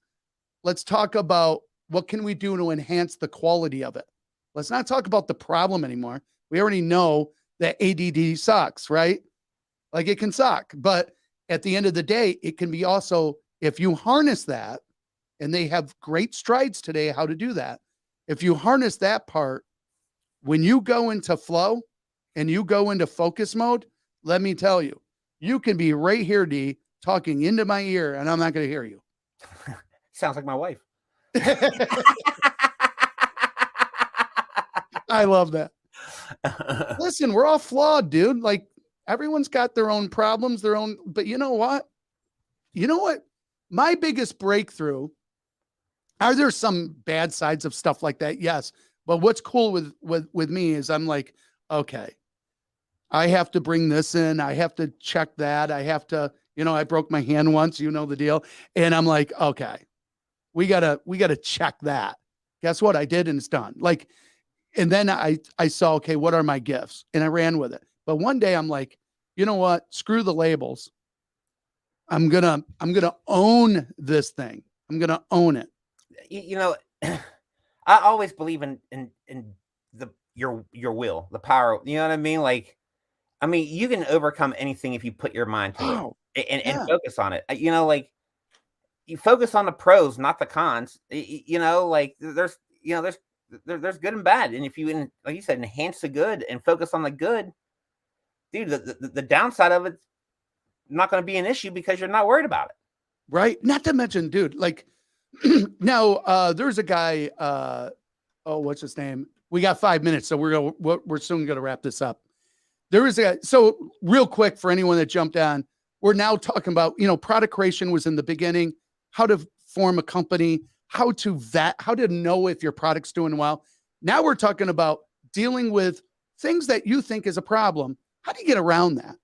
B: Let's talk about what can we do to enhance the quality of it. Let's not talk about the problem anymore. We already know that ADD sucks, right? Like, it can suck, but at the end of the day, it can be also, if you harness that, and they have great strides today, how to do that. If you harness that part, when you go into flow and you go into focus mode, let me tell you, you can be right here, D, talking into my ear, and I'm not going to hear you.
A: Sounds like my wife.
B: I love that. Listen, we're all flawed, dude. Like, everyone's got their own problems, their own, but you know what? My biggest breakthrough, are there some bad sides of stuff like that? Yes. But what's cool with me is I'm like, okay, I have to bring this in. I have to check that. I have to, I broke my hand once, you know the deal. And I'm like, okay, we gotta check that. Guess what? I did, and it's done. Like, and then I saw, okay, what are my gifts? And I ran with it. But one day I'm like, you know what? Screw the labels. I'm gonna own this thing. I'm gonna own it.
A: I always believe in your will, the power. You know what I mean? Like, you can overcome anything if you put your mind to it and focus on it. Like, you focus on the pros, not the cons. Like, there's good and bad, and if you, like you said, enhance the good and focus on the good, dude, the downside of it's not going to be an issue because you're not worried about it.
B: Right. Not to mention, dude, like, now, there's a guy, what's his name? We got 5 minutes, so we're soon going to wrap this up. There is a guy. So real quick, for anyone that jumped on, we're now talking about, product creation was in the beginning, how to form a company, how to vet, how to know if your product's doing well. Now we're talking about dealing with things that you think is a problem. How do you get around that?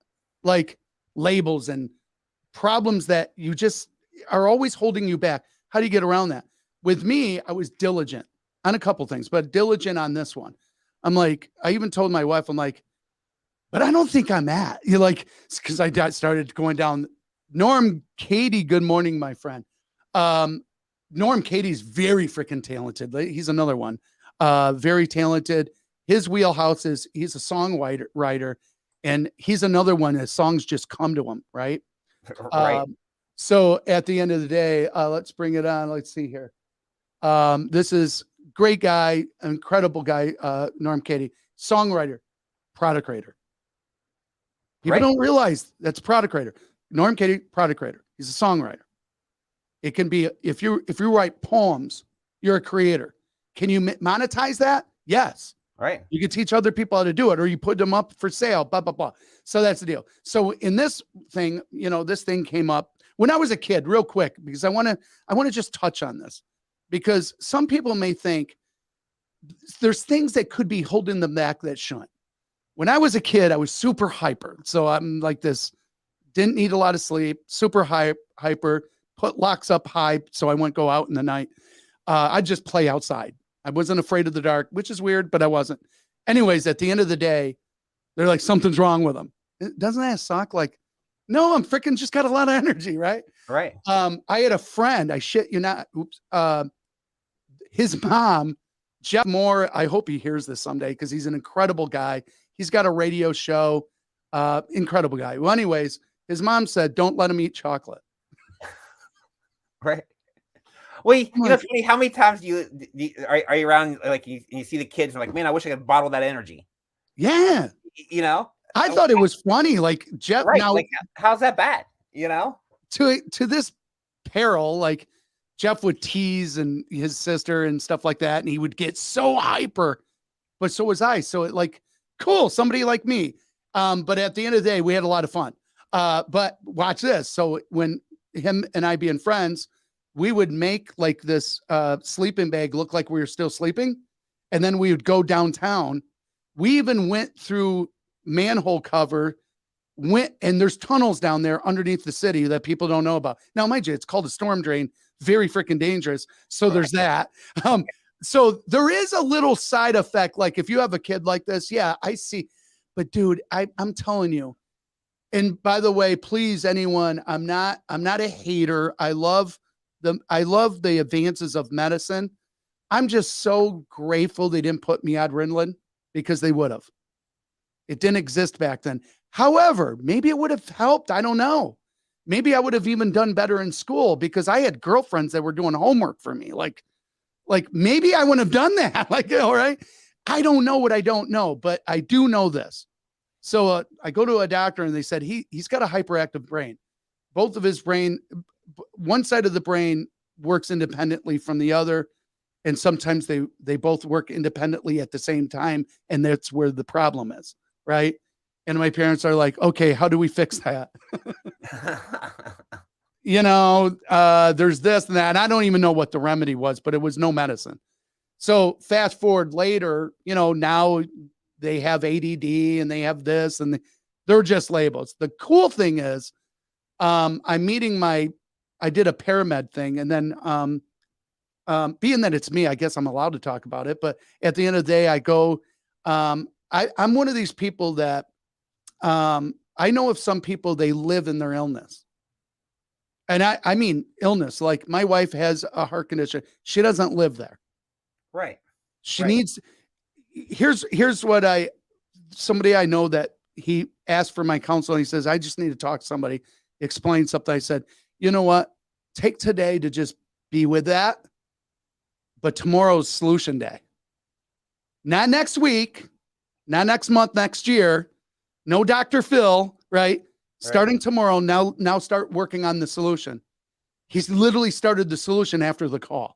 B: Like labels and problems that you just are always holding you back. How do you get around that? With me, I was diligent on a couple things, but diligent on this one. I'm like, I even told my wife, I'm like, but I don't think I'm at. You're like, because I started going down. Norm Katie, good morning, my friend. Norm Katie's very freaking talented. He's another one. Very talented. His wheelhouse is he's a songwriter, and he's another one that songs just come to him, right?
A: Right.
B: So at the end of the day, let's bring it on. Let's see here. This is great guy, incredible guy, Norm Katie, songwriter, product creator. People don't realize that's product creator. Norm Katie, product creator. He's a songwriter. It can be, if you write poems, you're a creator. Can you monetize that? Yes.
A: Right.
B: You can teach other people how to do it, or you put them up for sale, blah, blah, blah. So that's the deal. So in this thing, this thing came up when I was a kid, real quick, because I want to just touch on this, because some people may think there's things that could be holding them back that shouldn't. when I was a kid, I was super hyper. So I'm like this, didn't need a lot of sleep, super hyper, put locks up high so I wouldn't go out in the night. I'd just play outside. I wasn't afraid of the dark, which is weird, but I wasn't. Anyways, at the end of the day, they're like, something's wrong with them. Doesn't that suck? Like, no, I'm freaking just got a lot of energy, right?
A: Right.
B: I had a friend, I shit you not, his mom, Jeff Moore, I hope he hears this someday because he's an incredible guy. He's got a radio show, incredible guy. Well, anyways, his mom said, don't let him eat chocolate.
A: Right. Well, you know, it's funny, how many times do you are you around, like, you see the kids and like, man, I wish I could bottle that energy.
B: Yeah.
A: You know,
B: I thought it was funny. Like Jeff,
A: right?
B: now
A: Like, how's that bad? You know,
B: to this peril, like Jeff would tease and his sister and stuff like that, and he would get so hyper. But so was I. So it like, cool, somebody like me. But at the end of the day, we had a lot of fun. But watch this. So when him and I being friends, we would make like this sleeping bag look like we were still sleeping. And then we would go downtown. We even went through manhole cover, and there's tunnels down there underneath the city that people don't know about. Now, mind you, it's called a storm drain, very freaking dangerous. So there's that. So there is a little side effect. Like if you have a kid like this, yeah, I see. But dude, I'm telling you, and by the way, please, anyone, I'm not a hater. I love the advances of medicine. I'm just so grateful they didn't put me on Ritalin, because they would have. It didn't exist back then. However, maybe it would have helped. I don't know. Maybe I would have even done better in school because I had girlfriends that were doing homework for me. Like maybe I wouldn't have done that. Like, all right. I don't know what I don't know, but I do know this. So I go to a doctor and they said, he's got a hyperactive brain. Both of his brain, one side of the brain works independently from the other. And sometimes they both work independently at the same time. And that's where the problem is. Right. And my parents are like, okay, how do we fix that? You know, there's this and that. And I don't even know what the remedy was, but it was no medicine. So fast forward later, you know, now they have ADD and they have this and they're just labels. The cool thing is, I did a paramed thing, and then, being that it's me, I guess I'm allowed to talk about it. But at the end of the day, I go, I'm one of these people that, I know of some people, they live in their illness. And I mean, illness, like my wife has a heart condition. She doesn't live there.
A: right.
B: She
A: Right.
B: needs, here's what somebody I know that he asked for my counsel. And he says, I just need to talk to somebody, explain something. I said, you know what? Take today to just be with that. But tomorrow's solution day. Not next week, not next month, next year. No Dr. Phil, right? Starting tomorrow, now start working on the solution. He's literally started the solution after the call.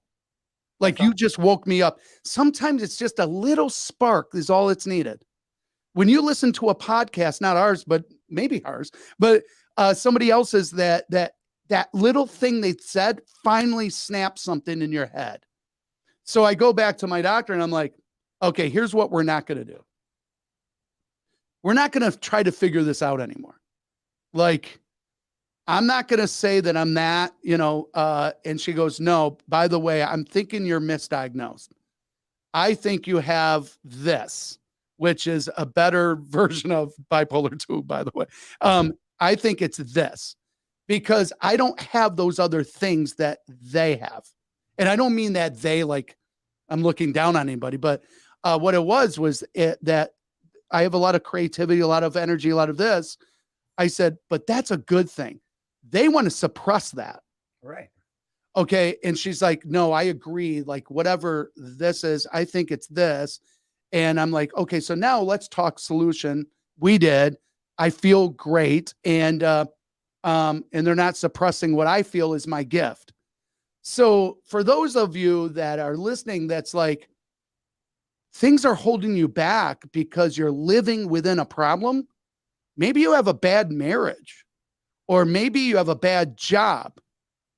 B: Like, you just woke me up. Sometimes it's just a little spark is all it's needed. When you listen to a podcast, not ours, but maybe ours, but somebody else's, that little thing they said finally snaps something in your head. So I go back to my doctor and I'm like, okay, here's what we're not going to do. We're not going to try to figure this out anymore. Like, I'm not going to say that I'm that, you know, and she goes, no, by the way, I'm thinking you're misdiagnosed. I think you have this, which is a better version of bipolar 2, by the way. I think it's this, because I don't have those other things that they have. And I don't mean that they, like, I'm looking down on anybody, but what it was that I have a lot of creativity, a lot of energy, a lot of this. I said, but that's a good thing. They want to suppress that.
A: Right.
B: Okay. And she's like, no, I agree. Like, whatever this is, I think it's this. And I'm like, okay, so now let's talk solution. We did. I feel great. And they're not suppressing what I feel is my gift. So for those of you that are listening, that's like, things are holding you back because you're living within a problem. Maybe you have a bad marriage, or maybe you have a bad job.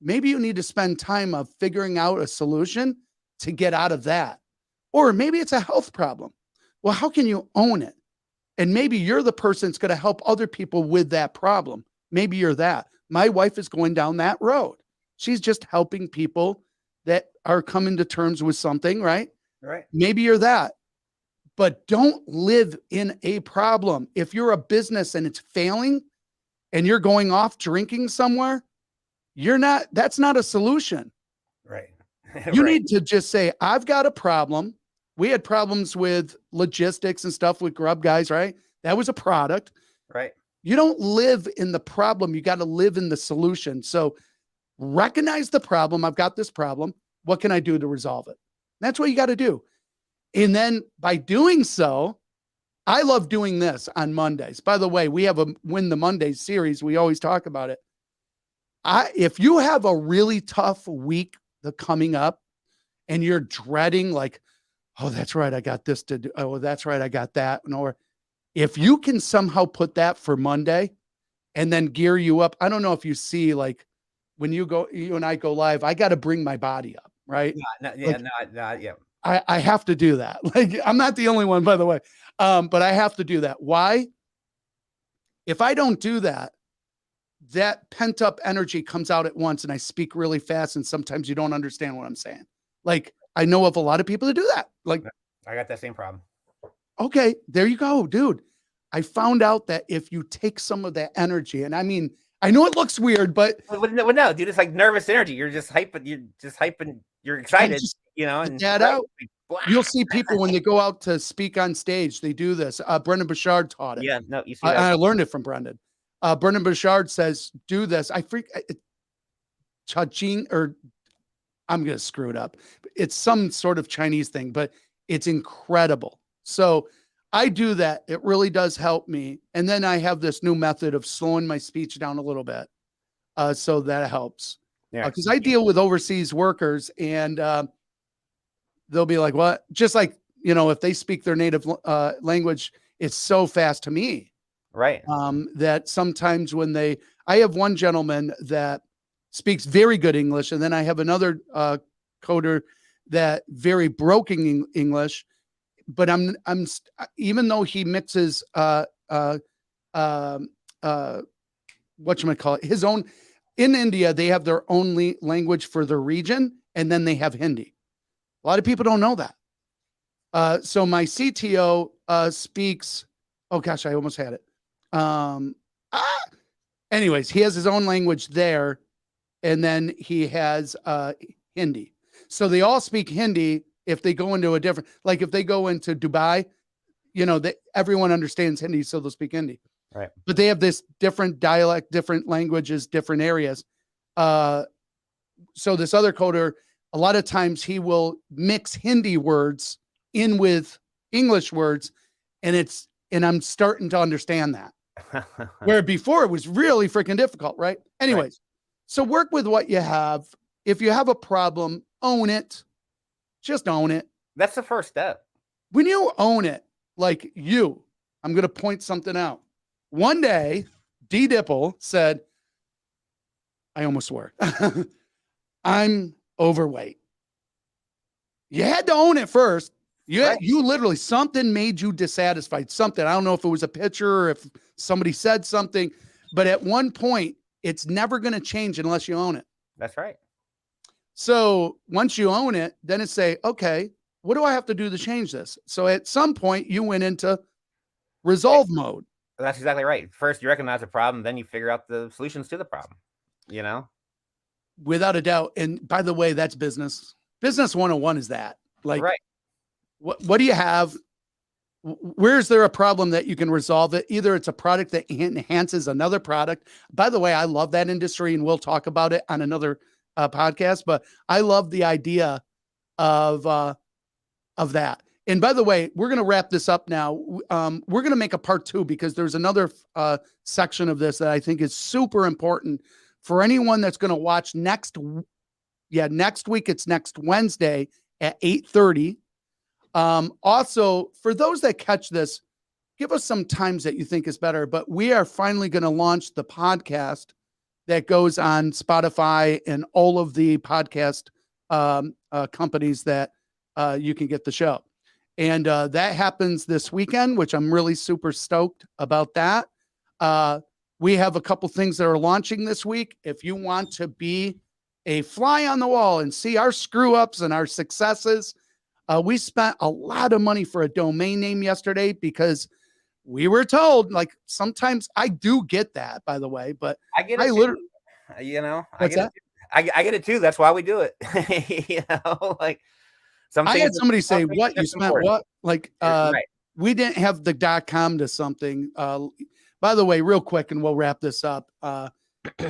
B: Maybe you need to spend time of figuring out a solution to get out of that. Or maybe it's a health problem. Well, how can you own it? And maybe you're the person that's going to help other people with that problem. Maybe you're that. My wife is going down that road. She's just helping people that are coming to terms with something, right?
A: Right.
B: Maybe you're that. But don't live in a problem. If you're a business and it's failing and you're going off drinking somewhere, that's not a solution.
A: Right.
B: You
A: Right.
B: need to just say, I've got a problem. We had problems with logistics and stuff with Grub Guys, right? That was a product.
A: Right.
B: You don't live in the problem. You got to live in the solution. So recognize the problem. I've got this problem. What can I do to resolve it? That's what you got to do. And then by doing so, I love doing this on Mondays. By the way, we have a Win the Mondays series. We always talk about it. If you have a really tough week coming up and you're dreading like, oh, that's right, I got this to do. Oh, that's right, I got that. Or if you can somehow put that for Monday and then gear you up. I don't know if you see, like, when you and I go live, I got to bring my body up, right?
A: Yeah.
B: I have to do that. Like, I'm not the only one, by the way. But I have to do that. Why? If I don't do that, that pent up energy comes out at once and I speak really fast. And sometimes you don't understand what I'm saying. Like, I know of a lot of people that do that. Like,
A: I got that same problem.
B: Okay, there you go, dude. I found out that if you take some of that energy, and I mean, I know it looks weird, but
A: no, dude, it's like nervous energy. You're just hyping. You're excited, and
B: that
A: right,
B: out. You'll see people when they go out to speak on stage, they do this. Brendan Bouchard taught it.
A: Yeah, no, you see
B: I learned it from Brendan. Brendan Bouchard says, do this. Chajing, or I'm going to screw it up. It's some sort of Chinese thing, but it's incredible. So I do that. It really does help me. And then I have this new method of slowing my speech down a little bit. So that helps.
A: Yeah.
B: Because I deal with overseas workers and they'll be like, what? Just like, if they speak their native language, it's so fast to me.
A: Right.
B: That sometimes I have one gentleman that speaks very good English. And then I have another coder that very broken English. But I'm even though he mixes whatchamacallit, his own. In India, they have their own language for their region, and then they have Hindi. A lot of people don't know that. So my CTO speaks. Oh gosh, I almost had it. Anyways, he has his own language there, and then he has Hindi. So they all speak Hindi. If they go into if they go into Dubai, everyone understands Hindi, so they'll speak Hindi.
A: Right.
B: But they have this different dialect, different languages, different areas. So this other coder, a lot of times he will mix Hindi words in with English words, and I'm starting to understand that. Where before it was really freaking difficult, right? Anyways, right. So work with what you have. If you have a problem, own it. Just own it.
A: That's the first step.
B: When you own it, I'm going to point something out. One day, D. Dipple said, I almost swore, I'm overweight. You had to own it first. You literally, something made you dissatisfied. Something. I don't know if it was a picture or if somebody said something, but at one point, it's never going to change unless you own it.
A: That's right.
B: So once you own it, then it's okay, what do I have to do to change this? So at some point you went into resolve mode.
A: That's exactly right. First you recognize the problem, then you figure out the solutions to the problem,
B: Without a doubt. And by the way, that's business. Business 101 is that. Like, right. What do you have? Where's there a problem that you can resolve it? Either it's a product that enhances another product. By the way, I love that industry and we'll talk about it on another podcast, but I love the idea of that. And by the way, we're going to wrap this up now. We're going to make a part 2 because there's another section of this that I think is super important for anyone that's going to watch next week. It's next Wednesday at 8:30. Also, for those that catch this, give us some times that you think is better, but we are finally going to launch the podcast that goes on Spotify and all of the podcast companies that you can get the show. And that happens this weekend, which I'm really super stoked about that. We have a couple things that are launching this week. If you want to be a fly on the wall and see our screw ups and our successes, we spent a lot of money for a domain name yesterday because we were told, like, sometimes I do get that, by the way, but
A: I get
B: I
A: it.
B: literally,
A: You know, I
B: what's
A: get
B: that?
A: it. I get it too. That's why we do it. You know, like some
B: I
A: things.
B: had somebody say,
A: some things
B: what,
A: are
B: you
A: just
B: spent
A: important.
B: what? Like,
A: Right.
B: we didn't have the .com to something. By the way, real quick, and we'll wrap this up.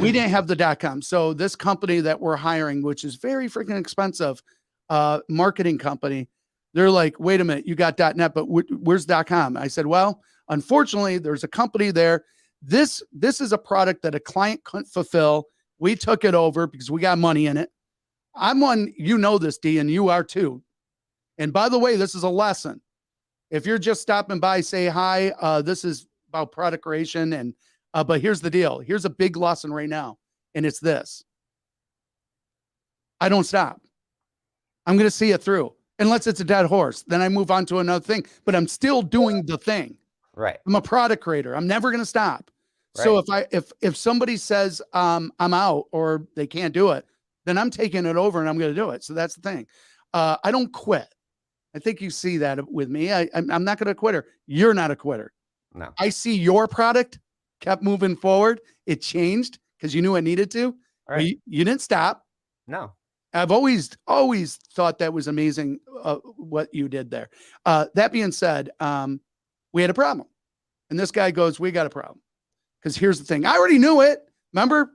B: We didn't have the .com. So this company that we're hiring, which is very freaking expensive, marketing company, they're like, wait a minute, you got .net, but where's .com? I said, well, unfortunately, there's a company there. This is a product that a client couldn't fulfill. We took it over because we got money in it. I'm one, you know this, D, and you are too. And by the way, this is a lesson. If you're just stopping by, say hi. This is about product creation, and but here's the deal. Here's a big lesson right now, and it's this: I don't stop. I'm going to see it through, unless it's a dead horse. Then I move on to another thing. But I'm still doing the thing.
A: Right.
B: I'm a product creator. I'm never going to stop. So if somebody says I'm out or they can't do it, then I'm taking it over and I'm going to do it. So that's the thing. I don't quit. I think you see that with me. I'm not going to quitter. You're not a quitter.
A: No.
B: I see your product kept moving forward. It changed because you knew it needed to.
A: Right.
B: You didn't stop.
A: No.
B: I've always thought that was amazing what you did there. That being said, we had a problem. And this guy goes, we got a problem. Because here's the thing. I already knew it. Remember,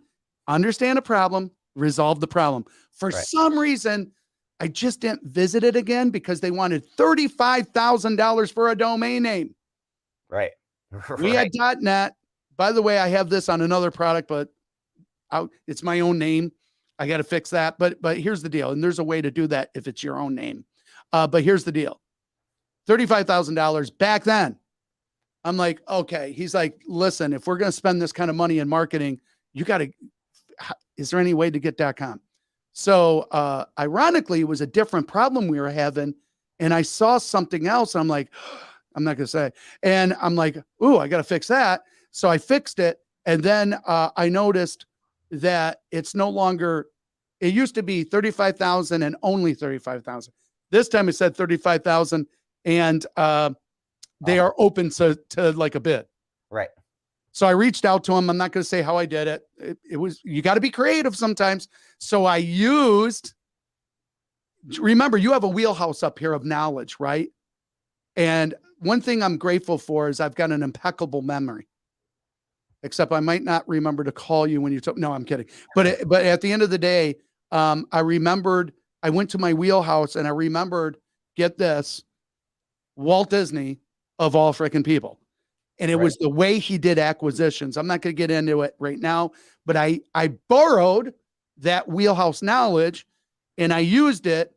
B: understand a problem, resolve the problem. For some reason, I just didn't visit it again because they wanted $35,000 for a domain name.
A: Right.
B: We had .net. By the way, I have this on another product, but it's my own name. I got to fix that. But here's the deal. And there's a way to do that if it's your own name. But here's the deal. $35,000 back then. I'm like, okay. He's like, listen, if we're going to spend this kind of money in marketing, you got to, is there any way to get .com? So ironically, it was a different problem we were having. And I saw something else. I'm like, I'm not going to say. And I'm like, ooh, I got to fix that. So I fixed it. And then I noticed that it's no longer, it used to be 35,000 and only 35,000. This time it said 35,000 and they are open to like a bid.
A: Right.
B: So I reached out to him. I'm not going to say how I did it. It was, you got to be creative sometimes. So I used, remember, you have a wheelhouse up here of knowledge, right? And one thing I'm grateful for is I've got an impeccable memory. Except I might not remember to call you when you talk. No, I'm kidding. But at the end of the day, I remembered, I went to my wheelhouse and I remembered, get this, Walt Disney of all freaking people. And it was the way he did acquisitions. I'm not going to get into it right now, but I borrowed that wheelhouse knowledge and I used it.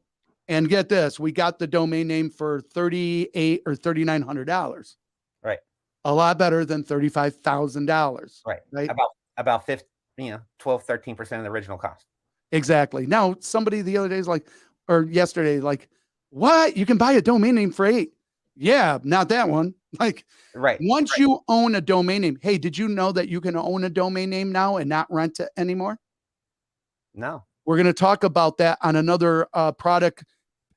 B: And get this, we got the domain name for $3,800 or $3,900.
A: Right.
B: A lot better than $35,000.
A: Right. About 50, 12, 13% of the original cost.
B: Exactly. Now, somebody the other day is like, or yesterday, like, what? You can buy a domain name for $8,000. Yeah, not that one. Like, once you own a domain name, hey, did you know that you can own a domain name now and not rent it anymore?
A: No.
B: We're going to talk about that on another product.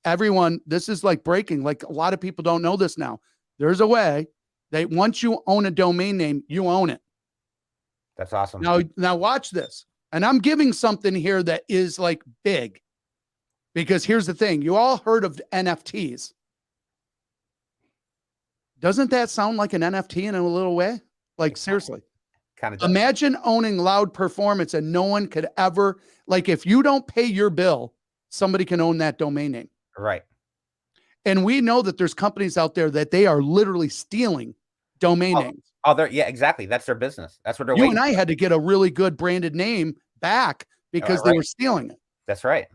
B: Everyone, this is like breaking. Like, a lot of people don't know this now. There's a way that once you own a domain name, you own it.
A: That's awesome.
B: Now watch this. And I'm giving something here that is like big. Because here's the thing. You all heard of NFTs. Doesn't that sound like an NFT in a little way? Like, seriously.
A: Kind of.
B: Imagine owning Loud Performance and no one could ever, like, if you don't pay your bill, somebody can own that domain name.
A: Right.
B: And we know that there's companies out there that they are literally stealing domain names.
A: Yeah, exactly. That's their business. That's what they're
B: You and I had to get a really good branded name back because they were stealing it.
A: That's right.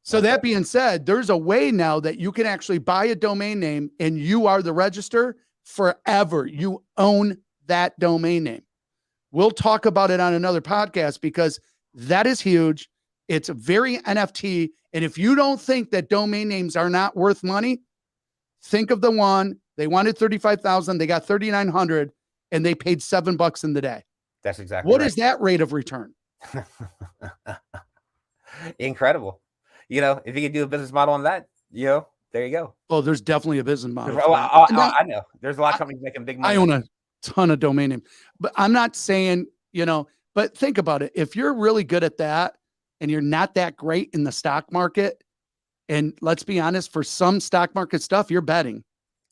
B: So that being said, there's a way now that you can actually buy a domain name and you are the register forever. You own that domain name. We'll talk about it on another podcast because that is huge. It's very NFT. And if you don't think that domain names are not worth money, Think of the one they wanted 35,000, they got 3,900, and they paid $7 in the day.
A: That's exactly
B: What
A: right.
B: is that rate of return?
A: Incredible. If you could do a business model on that, there you go.
B: Oh, there's definitely a business model.
A: I know. There's a lot of companies making big money.
B: I own a ton of domain name, but I'm not saying, but think about it. If you're really good at that and you're not that great in the stock market, and let's be honest, for some stock market stuff, you're betting.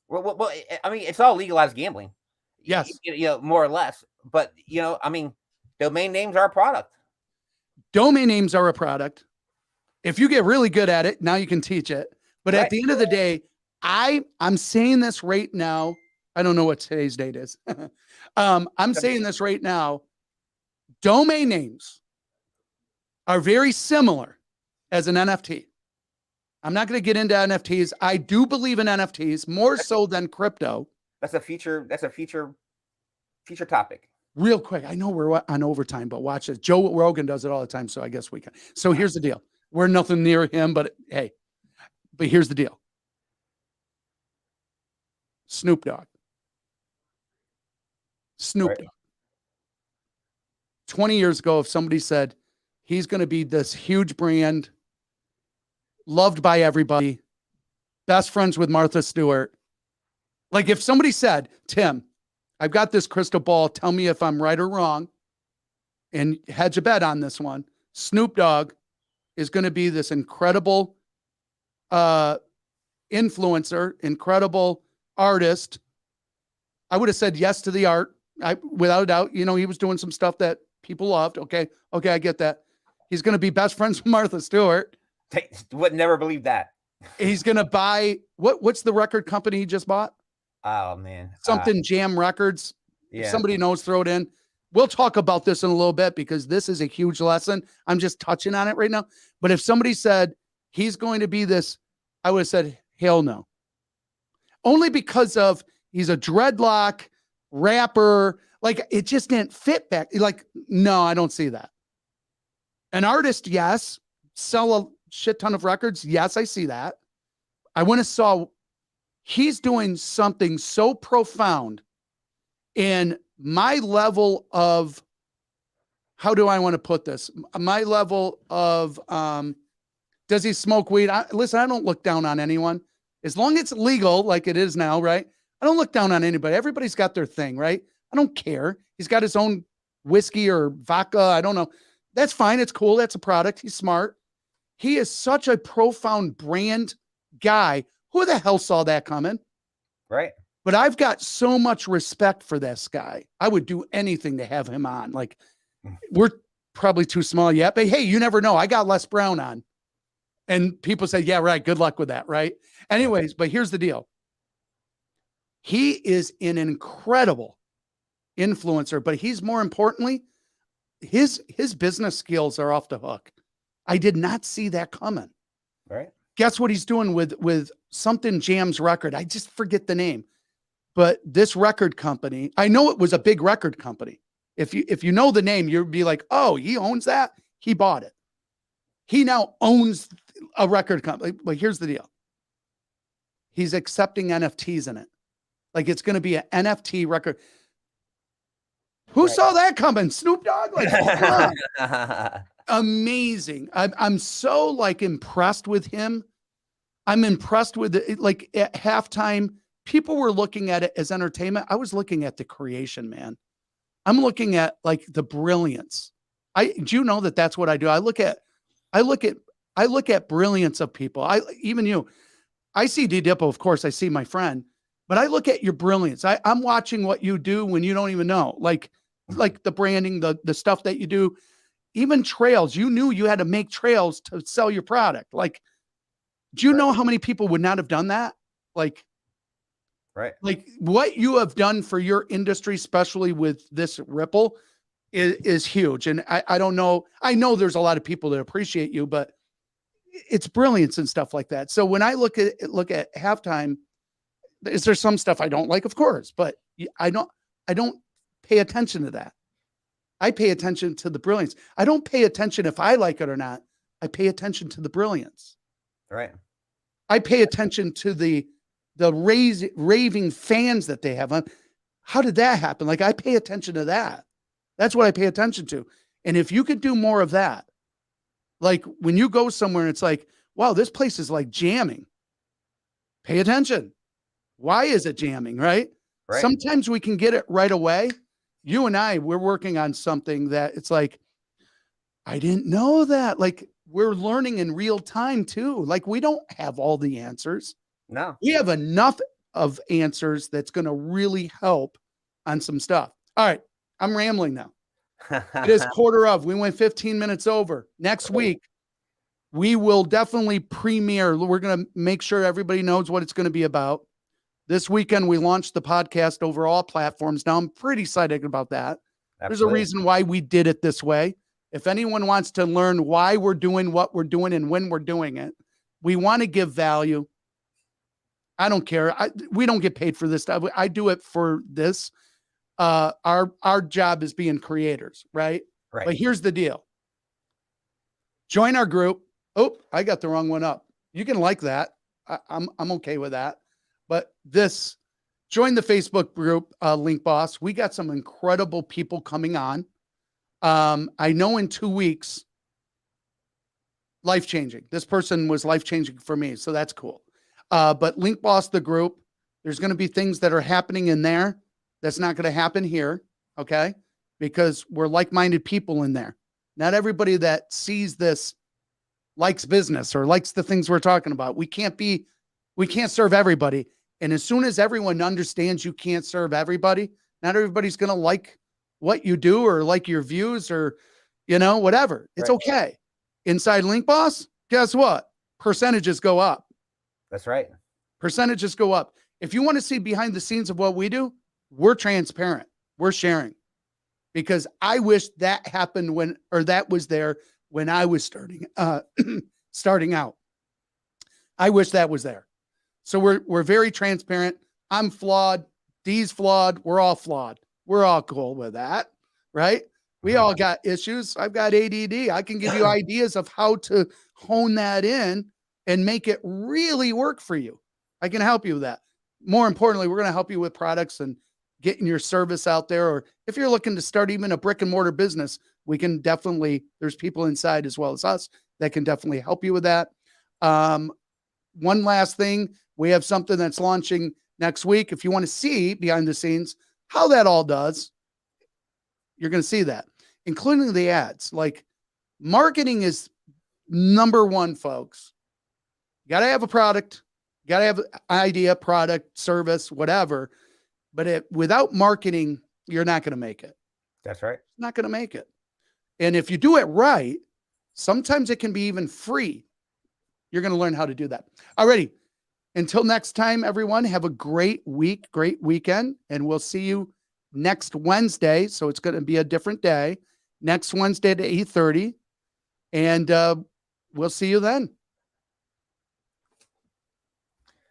A: Well, I mean, it's all legalized gambling.
B: Yes.
A: More or less. But, I mean, domain names are a product.
B: Domain names are a product. If you get really good at it, now you can teach it. But at the end of the day, I'm saying this right now. I don't know what today's date is. I'm saying this right now. Domain names are very similar as an NFT. I'm not going to get into NFTs. I do believe in NFTs more so than crypto.
A: That's a future topic.
B: Real quick, I know we're on overtime, but watch this. Joe Rogan does it all the time, so I guess we can. So here's the deal. We're nothing near him, but hey, but here's the deal. Snoop Dogg.
A: Right.
B: 20 years ago, if somebody said he's going to be this huge brand, loved by everybody, best friends with Martha Stewart. Like if somebody said, Tim, I've got this crystal ball, tell me if I'm right or wrong, and hedge a bet on this one. Snoop Dogg is going to be this incredible influencer, incredible artist. I would have said yes to the art. Without a doubt, he was doing some stuff that people loved. Okay, I get that. He's going to be best friends with Martha Stewart.
A: Would never believe that.
B: He's going to buy, what's the record company he just bought?
A: Oh, man.
B: Something Jam Records.
A: Yeah.
B: If somebody knows, throw it in. We'll talk about this in a little bit because this is a huge lesson. I'm just touching on it right now. But if somebody said he's going to be this, I would have said, hell no. Only because of he's a dreadlock rapper. Like it just didn't fit back. Like, no, I don't see that. An artist, yes. Sell a shit ton of records. Yes, I see that. I want to saw he's doing something so profound in my level of, how do I want to put this? My level of, does he smoke weed? Listen, I don't look down on anyone. As long as it's legal, like it is now, right? I don't look down on anybody. Everybody's got their thing, right? I don't care. He's got his own whiskey or vodka. I don't know. That's fine. It's cool. That's a product. He's smart. He is such a profound brand guy. Who the hell saw that coming?
A: Right.
B: But I've got so much respect for this guy. I would do anything to have him on. Like, we're probably too small yet, but hey, you never know. I got Les Brown on. And people say, yeah, right. Good luck with that, right? Anyways, but here's the deal. He is an incredible influencer, but he's more importantly, his business skills are off the hook. I did not see that coming.
A: Right.
B: Guess what he's doing with something Jam's record? I just forget the name. But this record company, I know it was a big record company. If you know the name, you'd be like, oh, he owns that. He bought it. He now owns a record company. But here's the deal. He's accepting NFTs in it. Like it's going to be an NFT record. Who saw that coming? Snoop Dogg? Like, amazing. I'm so like impressed with him. I'm impressed with it. Like at halftime, people were looking at it as entertainment. I was looking at the creation, man. I'm looking at like the brilliance. Do you know that that's what I do? I look at brilliance of people. Even you, I see D Dippo, of course, I see my friend, but I look at your brilliance. I'm watching what you do when you don't even know, like the branding, the stuff that you do, even trails. You knew you had to make trails to sell your product. Like, do you know how many people would not have done that? Like,
A: right.
B: Like what you have done for your industry, especially with this Ripple, is huge. And I don't know. I know there's a lot of people that appreciate you, but it's brilliance and stuff like that. So when I look at halftime, is there some stuff I don't like? Of course, but I don't pay attention to that. I pay attention to the brilliance. I don't pay attention if I like it or not. I pay attention to the brilliance.
A: Right.
B: I pay attention to the the raving fans that they have on. How did that happen? Like, I pay attention to that. That's what I pay attention to. And if you could do more of that, like when you go somewhere and it's like, wow, this place is like jamming. Pay attention. Why is it jamming, right?
A: Right.
B: Sometimes we can get it right away. You and I, we're working on something that it's like, I didn't know that. Like, we're learning in real time too. Like, we don't have all the answers.
A: No.
B: We have enough of answers that's going to really help on some stuff. All right. I'm rambling now. It is quarter of. We went 15 minutes over. Next week, we will definitely premiere. We're going to make sure everybody knows what it's going to be about. This weekend, we launched the podcast over all platforms. Now, I'm pretty excited about that.
A: Absolutely.
B: There's a reason why we did it this way. If anyone wants to learn why we're doing what we're doing and when we're doing it, we want to give value. I don't care. We don't get paid for this stuff. I do it for this. Our job is being creators, right?
A: Right.
B: But here's the deal. Join our group. Oh, I got the wrong one up. You can like that. I'm okay with that. But join the Facebook group, Link Boss. We got some incredible people coming on. I know in 2 weeks, life-changing. This person was life-changing for me, so that's cool. But Link Boss, the group, there's going to be things that are happening in there that's not going to happen here, okay? Because we're like-minded people in there. Not everybody that sees this likes business or likes the things we're talking about. We can't serve everybody. And as soon as everyone understands you can't serve everybody, not everybody's going to like what you do or like your views or, whatever. It's okay. Inside Link Boss, guess what? Percentages go up.
A: That's right.
B: Percentages go up. If you want to see behind the scenes of what we do, we're transparent. We're sharing. Because I wish that happened that was there when I was starting out. I wish that was there. So we're very transparent. I'm flawed. Dee's flawed. We're all flawed. We're all cool with that, right? We all got issues. I've got ADD. I can give you ideas of how to hone that in and make it really work for you. I can help you with that. More importantly, we're going to help you with products and getting your service out there. Or if you're looking to start even a brick and mortar business, there's people inside as well as us that can definitely help you with that. One last thing, we have something that's launching next week. If you want to see behind the scenes how that all does, you're going to see that, including the ads. Like, marketing is number one, folks. You got to have a product. You got to have an idea, product, service, whatever. But without marketing, you're not going to make it.
A: That's right.
B: Not going to make it. And if you do it right, sometimes it can be even free. You're going to learn how to do that. Alrighty. Until next time, everyone, have a great week, great weekend, and we'll see you next Wednesday. So it's going to be a different day. Next Wednesday at 8:30. And we'll see you then.